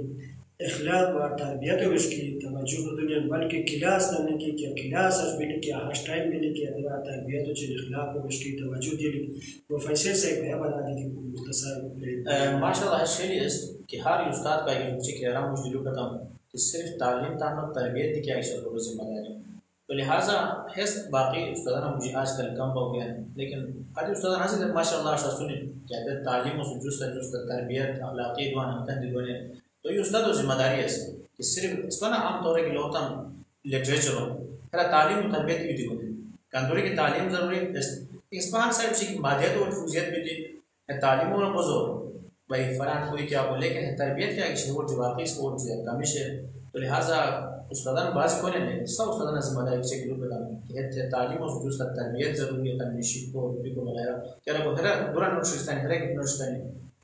اخلاق و تربیت وش کی توجه دنیا بلکه کلاس نه کی کلاس اش بلی کی هاش ټایم بلی کی دا تربیت او اخلاق وش کی توجه دی پروفیسر صاحب ہے بنا دی مختصر माशाल्लाह الشيء कि हर उस्ताद का ये मुझे कह रहा हूँ मुझे दिलों का काम कि सिर्फ तालीम ताना तरबियत की क्या इशर को जिम्मेदारी तो लिहाजा है बाकी उस्ताद मुझे आजकल कम हो गया है लेकिन हर उस्ताद हाजिर माशाल्लाह सुनी कहते हैं तालीम और जुस्त तरबियत अखलाकी दुआन हमकन दिलोने तो ये उस्ताद जिम्मेदारी है कि सिर्फ इस पर ना आम तौर पर लोग तम लिटरेचर हो फिर तालीम और तरबियत भी दिलोने कंदूरी की तालीम ज़रूरी है इस पर हम साहब की मादियत और फूजियत भी दी तालीम और बुजुर्ग भाई फलान कोई क्या बोले लेकिन तरबियत क्या इशे वो वाकई स्पोर्ट जो कमिश है तो लिहाजा उस्तादान बाज को नहीं सब उस्तादान जिम्मेदारी से ग्रुप बना कि तालीम और जुस्त तरबियत ज़रूरी है तनशीद को भी को वगैरह क्या ना हर बुरा नुस्खा हर एक नुस्खा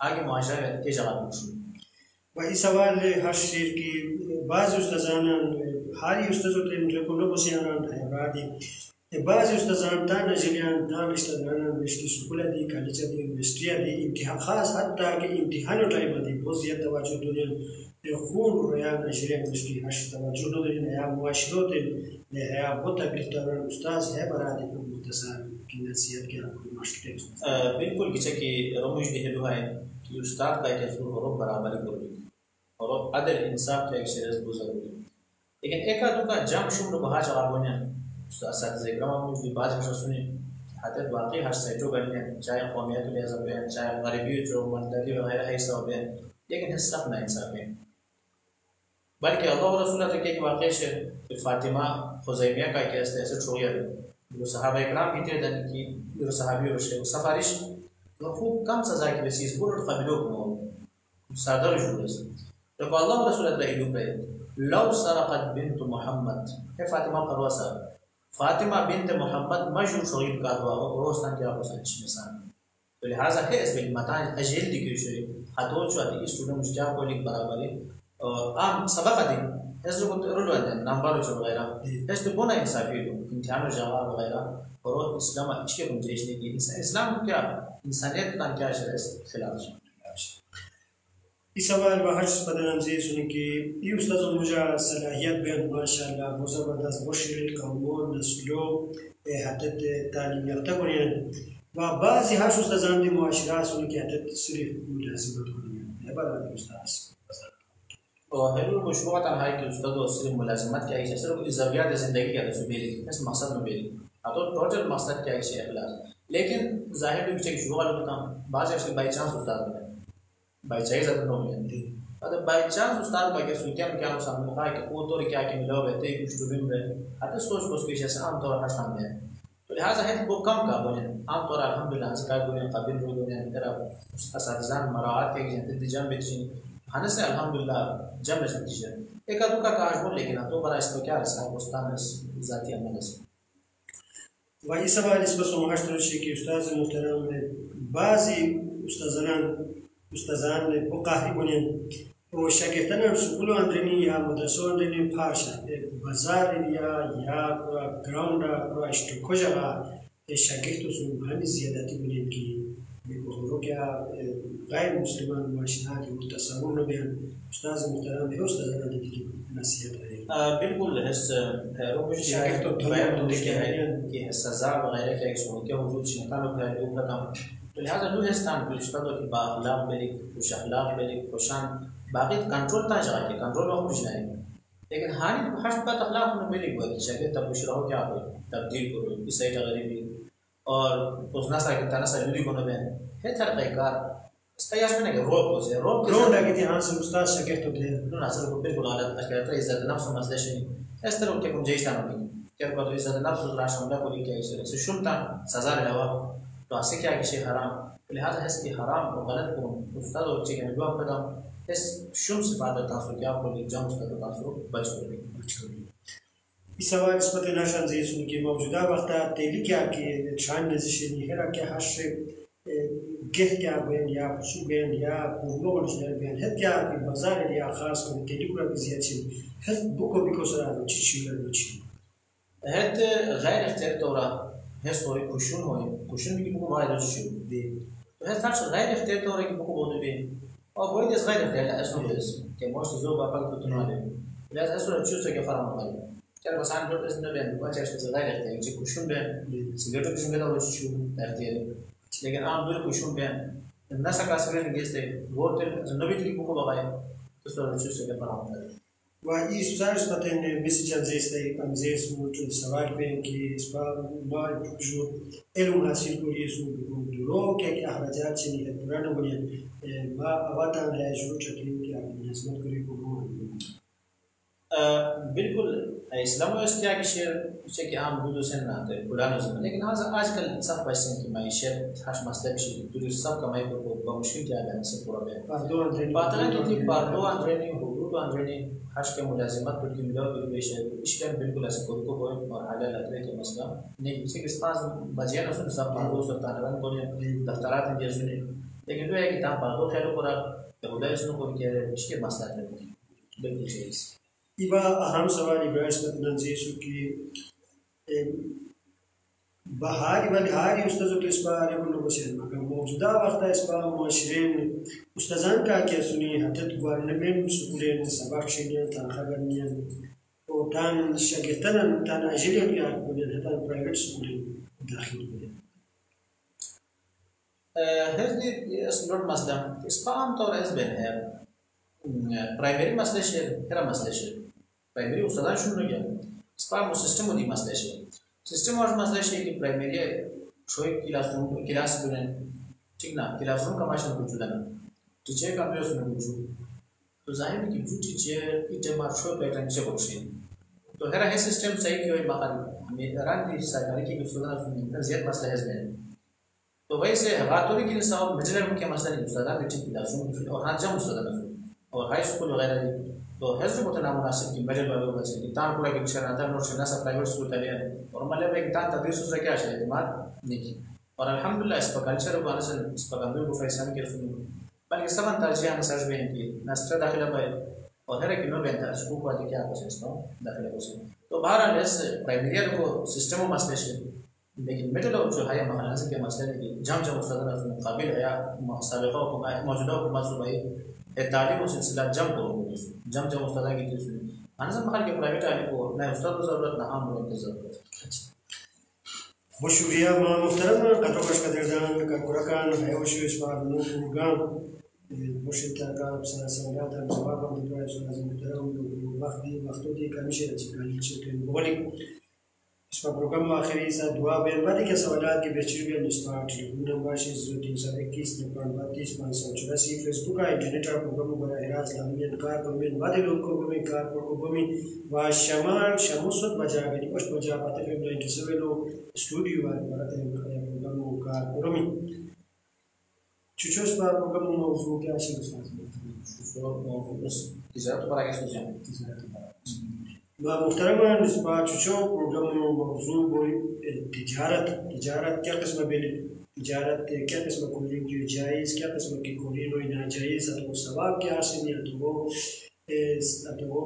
आगे मुआशरा के जवाब पूछूं वही सवाल हर शेर की बाज़ उस्तादान हारी उस्तादों के को लोग उसे आनंद है रादी بعض استادان دان جلیان دانشتداران مشکی سکول دی کالج دی یونیورسیتی دی امتحان خاص حتی که امتحان تایم دی باز زیاد توجه دارن خون رویان جلیان مشکی هش توجه دارن یا معاشرات یا بوتا بیشتران استاد ہے برای مختصر کی نصیحت کیا کوئی مشکل बिल्कुल किसी की रमूज दिहलु है कि उस्ताद का एक फूल और बराबरी करो और अदल इंसाफ का एक शरीर गुजरो लेकिन एक आदमी का जम शुरू बहा जवाबों اساتذه کرام موجود بعض مشخصونی حتی واقعی هر سایتو بلنه چاहे قومیت لیازم بیان چاहे غریبی جو مندلی وغیرہ حیثہ بیان لیکن اس سخت نا انصاف ہے بلکہ اللہ و رسولہ تک ایک واقعی ہے فاطمہ خزیمیہ کا کیس ہے ایسے چھوڑیا جو صحابہ اکرام بھی تیرے دن کی جو صحابی روشے سفارش جو خوب کم سزا کی بسیز بولت قبلو کنو سادر جوڑے سے رب اللہ و رسولہ تک ایلو پہ لو سرقت بنت محمد ہے فاطمہ قروسہ فاطمہ بنت محمد مجھول شغیب کا دعا وقروستان کیا کو سنچ مثال تو لہذا ہے اس بل متان اجیل دکھری شوئی حتو چواتی اس سورہ مجھجاب کو لکھ برابری عام سبق دی اس کو رولو اندن نمبر چو وغیرہ اس تو بونا انصافی دو امتحان و جواب وغیرہ اور اسلام اچھے گنجائش نہیں کی اسلام کیا انسانیت کا کیا شرح خلاف این سوال و هر چیز بدنم زیر سونی که این استاد مجا صلاحیت بیان ماشاءالله مزبردست باشید قانون نسلو حتی تعلیم یافته کنید و بعضی هر استادان دی معاشره سونی که حتی صرف ملازمت کنید برای استاد और हर मशरूअत है कि उस्ताद और सिर्फ मुलाजिमत क्या है सिर्फ ज़रूरियात ज़िंदगी क्या है बेली इस मकसद में बेली तो टोटल मकसद क्या है अखलास लेकिन ज़ाहिर भी कि शुरू वाला बताऊँ बाज़ ऐसे बाई चांस उस्ताद बने बाई चांस अगर नो मिलती अगर बाई चांस उस्ताद का क्या सूचियाँ क्या हो सामने का कि वो तो क्या कि मिला हुआ है कुछ स्टूडेंट में अगर सोच को उसके जैसे आमतौर पर सामने है तो लिहाजा है वो कम का बोले आमतौर अल्हम्दुलिल्लाह इसका बोले काबिल हो गए तेरा असातिज़ान मराहत के जैसे जम बेचीं खाने से अल्हम्दुलिल्लाह जम नतीजा एक आदमी का काज बोल लेकिन तो बड़ा इसको क्या रसा उस्ताद ज़ाती अमल से वही सवाल इस पर समाश्तर है कि उस्ताद मुहतरम बाज़ी उस्तादान ने बुकाही बने و شاگردان سکول اندرینی یا مدرسه اندرینی پارشا بازار یا گراوند را اشتکوجا شاگرد سون همین زیادتی بودیم که میگویند که غیر مسلمان ماشینات و تصور نبیان استاد محترم به استاد ندیدیم نصیحت आहे बिल्कुल इस रोज शायद तो बयान देखे हैं कि सजा वगैरह के एक सुन के वजूद शिकान और है लोग का तो लिहाजा लो हिस्तान को इस तरह की बाखलाक बेली खुश अखलाक बेली खुशान बाकी कंट्रोल ता जाए कि कंट्रोल में कुछ नहीं लेकिन हानि हट बात अखलाक में बेली हुआ कि शायद तब बुशरा हो क्या हो तब्दील करो इस साइड गरीबी और उसना सा कि तना सलूली को न है तरह का استياش منك روب لكن هانس الاستاذ شكرته بدون اصل بالكل على اشكال عزت النفس ومثل شيء استر كيكون جيشان كيف برضه عزت النفس راح لا كل شيء شرطه سزا له تو اسه क्या شيء حرام لهذا حس कि حرام وغلط को استاد और चीज है जो पता इस शुम से बात तासो क्या को जम استاد तासो बच कर इस सवाल इस पर नशन से सुन मौजूदा वक्त तेली क्या कि शान नजिशनी है कि हश گه क्या بین या شو بین या پرنوش در بین هد क्या की बाजार या खास को टेलीकुला बिजिया छी هد بوكو بيكو سرا چی چی له چی هد غیر اختیار تورا هس هوی کوشون بيجي بوكو غير شو دي هد تاش غیر اختیار تورا کی بوكو بود بي او بويد اس غیر اختیار اسنو بس que مش زو با پاک تو نه لازم اسو چوسه که فرام غير كان بس عن بس نه بين باچ اس غیر اختیار چی کوشون بين سيجرت کوشون بين او شو اختیار लेकिन आम दूर कुशुम बयान नशा का असर नहीं गेस्ते वो तो नबी की बुक बगाए तो सर चीज से फराम है वाई सुसार स्पतन मिसजन जेस्ते अंजेस मुट सवाल पे कि इस पर बाल जो एलुम हासिल को ये सु दूरो के अखराजात से नहीं पुराना बुनियाद मा अवतार है जो चक्री की नस्बत करी को बिल्कुल इस्लाम में क्या कि शेर से कि आम बुदो से ना आते पुराने समय लेकिन आजकल सब पैसे की मायशत खास मसले भी दूर सब कमाई को मुश्किल क्या है से पूरा है बात है कि पार्टो अंदरनी हुकूक अंदरनी खास के मुलाजिमत पर की मिला भी शेर इसका बिल्कुल ऐसे को और हाल लगे के मसला नहीं किसी के पास बजे ना सुन सब पार्टो से तारन को दफ्तरात में जैसे लेकिन वो है कि ता पार्टो खेलो पूरा खुदा इसनो को के इसके मसला है बिल्कुल सही इबा अहम सवाल इब्राहिम बदन जेसु की बहारी बहारी उस्ताद तो इस बार को लोगों से मगर मौजूदा वक्त इस बार मुआशरीन उस्तादान का क्या सुनी हदत गवर्नमेंट स्कूलें सबक शेनिया ताखगनिया और तान शागिर्दान तान अजलिया या कोने तान प्राइवेट स्कूलें दाखिल हुए هذه اسمه مثلا اسبام طور اسبن है प्राइमरी मसले से तेरा मसले से प्राइमरी उस्ताद शुरू हो गया स्पाम सिस्टम होती मसले से सिस्टम और मसले से कि प्राइमरी शोई क्लास स्टूडेंट ठीक ना क्लासरूम का माशा कुछ ना टीचर का भी उसमें कुछ तो जाहिर है कि जो टीचर इतने मार शो पैटर्न से कुछ तो हर है सिस्टम सही कि वही मकान हमें रात की सरकारी की उस्ताद सुनने ज्यादा मसला है इसमें तो वैसे हाथों की सब मिडिल के मसला नहीं उस्ताद बेटी क्लासरूम और हाथ जम उस्ताद और हाई स्कूल वगैरह तो हैज़ को तना मुनासिब की मिडिल वालों का से तान पूरा के शहर आता नोट शना सा प्राइवेट स्कूल तले और मतलब एक तान तदरीस से क्या है इमारत नहीं और अल्हम्दुलिल्लाह इस पर कल्चर को अनसन इस पर गंभीर को फैसला के सुनो बल्कि सब तरजीह मसाज में कि नस्त्र दाखिला पे और हर एक नो बेहतर स्कूल को क्या कुछ इसको दाखिला को तो बहरहाल इस प्राइमरी को सिस्टम में मसले से लेकिन मिडिल जो है महल्ला से के मसले की जम उस्ताद मुकाबिल है साबिक़ा को मौजूदा हुकूमत सूबाई तालीम और सिलसिला जम उस्ताद की चीज़ अना सब महल के प्राइवेट आने को नए उस्ताद को ज़रूरत ना आम लोगों की ज़रूरत बहुत शुक्रिया मुहतरम कतोश का दर्दान का कुराकान है वो शुरू इस बार नूगाम मुश्किल का सवाल था जवाब हम तो है सुना मुहतरम वक्तों की कमी से गाली चुके बोली इस पर प्रोग्राम आखिरी सा दुआ बेन वादे के सवालात के बेचुरियन इस पर टेलीफोन नंबर 0321 फेसबुक का इंटरनेट का प्रोग्राम बड़ा इराज लामियन कार कमेंट वादे लोग को में कार को में वा शमाल शमुसत बजा गई कुछ बजा पाते फिल्म 97 लो स्टूडियो वाले प्रोग्राम का करोमी चुचोस पर प्रोग्राम मौजू क्या है बस तिजारत पर आगे सोचें محترم نسبت چو پروگرام موضوع بوی تجارت क्या किस्म बेली تجارت क्या किस्म कोलिंग की जायज़ क्या किस्म की कोलिंग हो नाजायज़ तो सवाब क्या हासिल या तो वो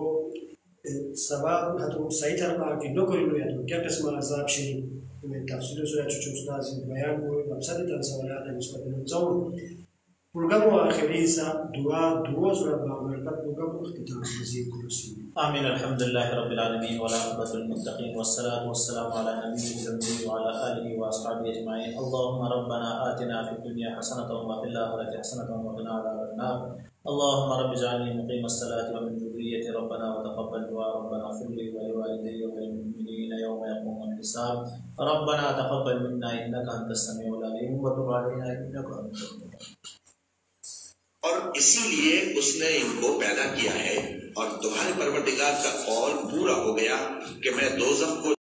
सवाब तो सही तरह की नौकरी लो या तो क्या किस्म अज़ाब शरी में तफसील से जो उस्ताद बयान को मकसद तन सवालात निस्बत नज़र प्रोग्राम आखिरी सा दुआ ज़रा बरकत प्रोग्राम इख्तिताम मज़ीद कुर्सी आमीन अल्हम्दुलिल्लाह रब्बिल आलमीन वला अक़बतुल मुत्तक़ीन वस्सलातु वस्सलामु अला नबिय्यिल उम्मी व अला आलिहि व अस्हाबिहि अजमाईन अल्लाहुम्मा रब्बना आतिना फिद दुनिया हसनतन व फिल आखिरति हसनतन व क़िना अज़ाबन नार अल्लाहुम्मा रब्बि इजअलनी मुक़ीमस सलाति व मिन ज़ुर्रिय्यति रब्बना व तक़ब्बल दुआ रब्बना इग़फिर ली व लिवालिदैया व लिल मुमिनीना यawma यक़ूमुल हिसाब रब्बना तक़ब्बल मिन्ना इन्नका अंतस समीउल अलीम व तुब अलैना इन्नका अंतत और इसीलिए उसने इनको पैदा किया है और तुम्हारे परवरदिगार का कौल पूरा हो गया कि मैं दोज़ख को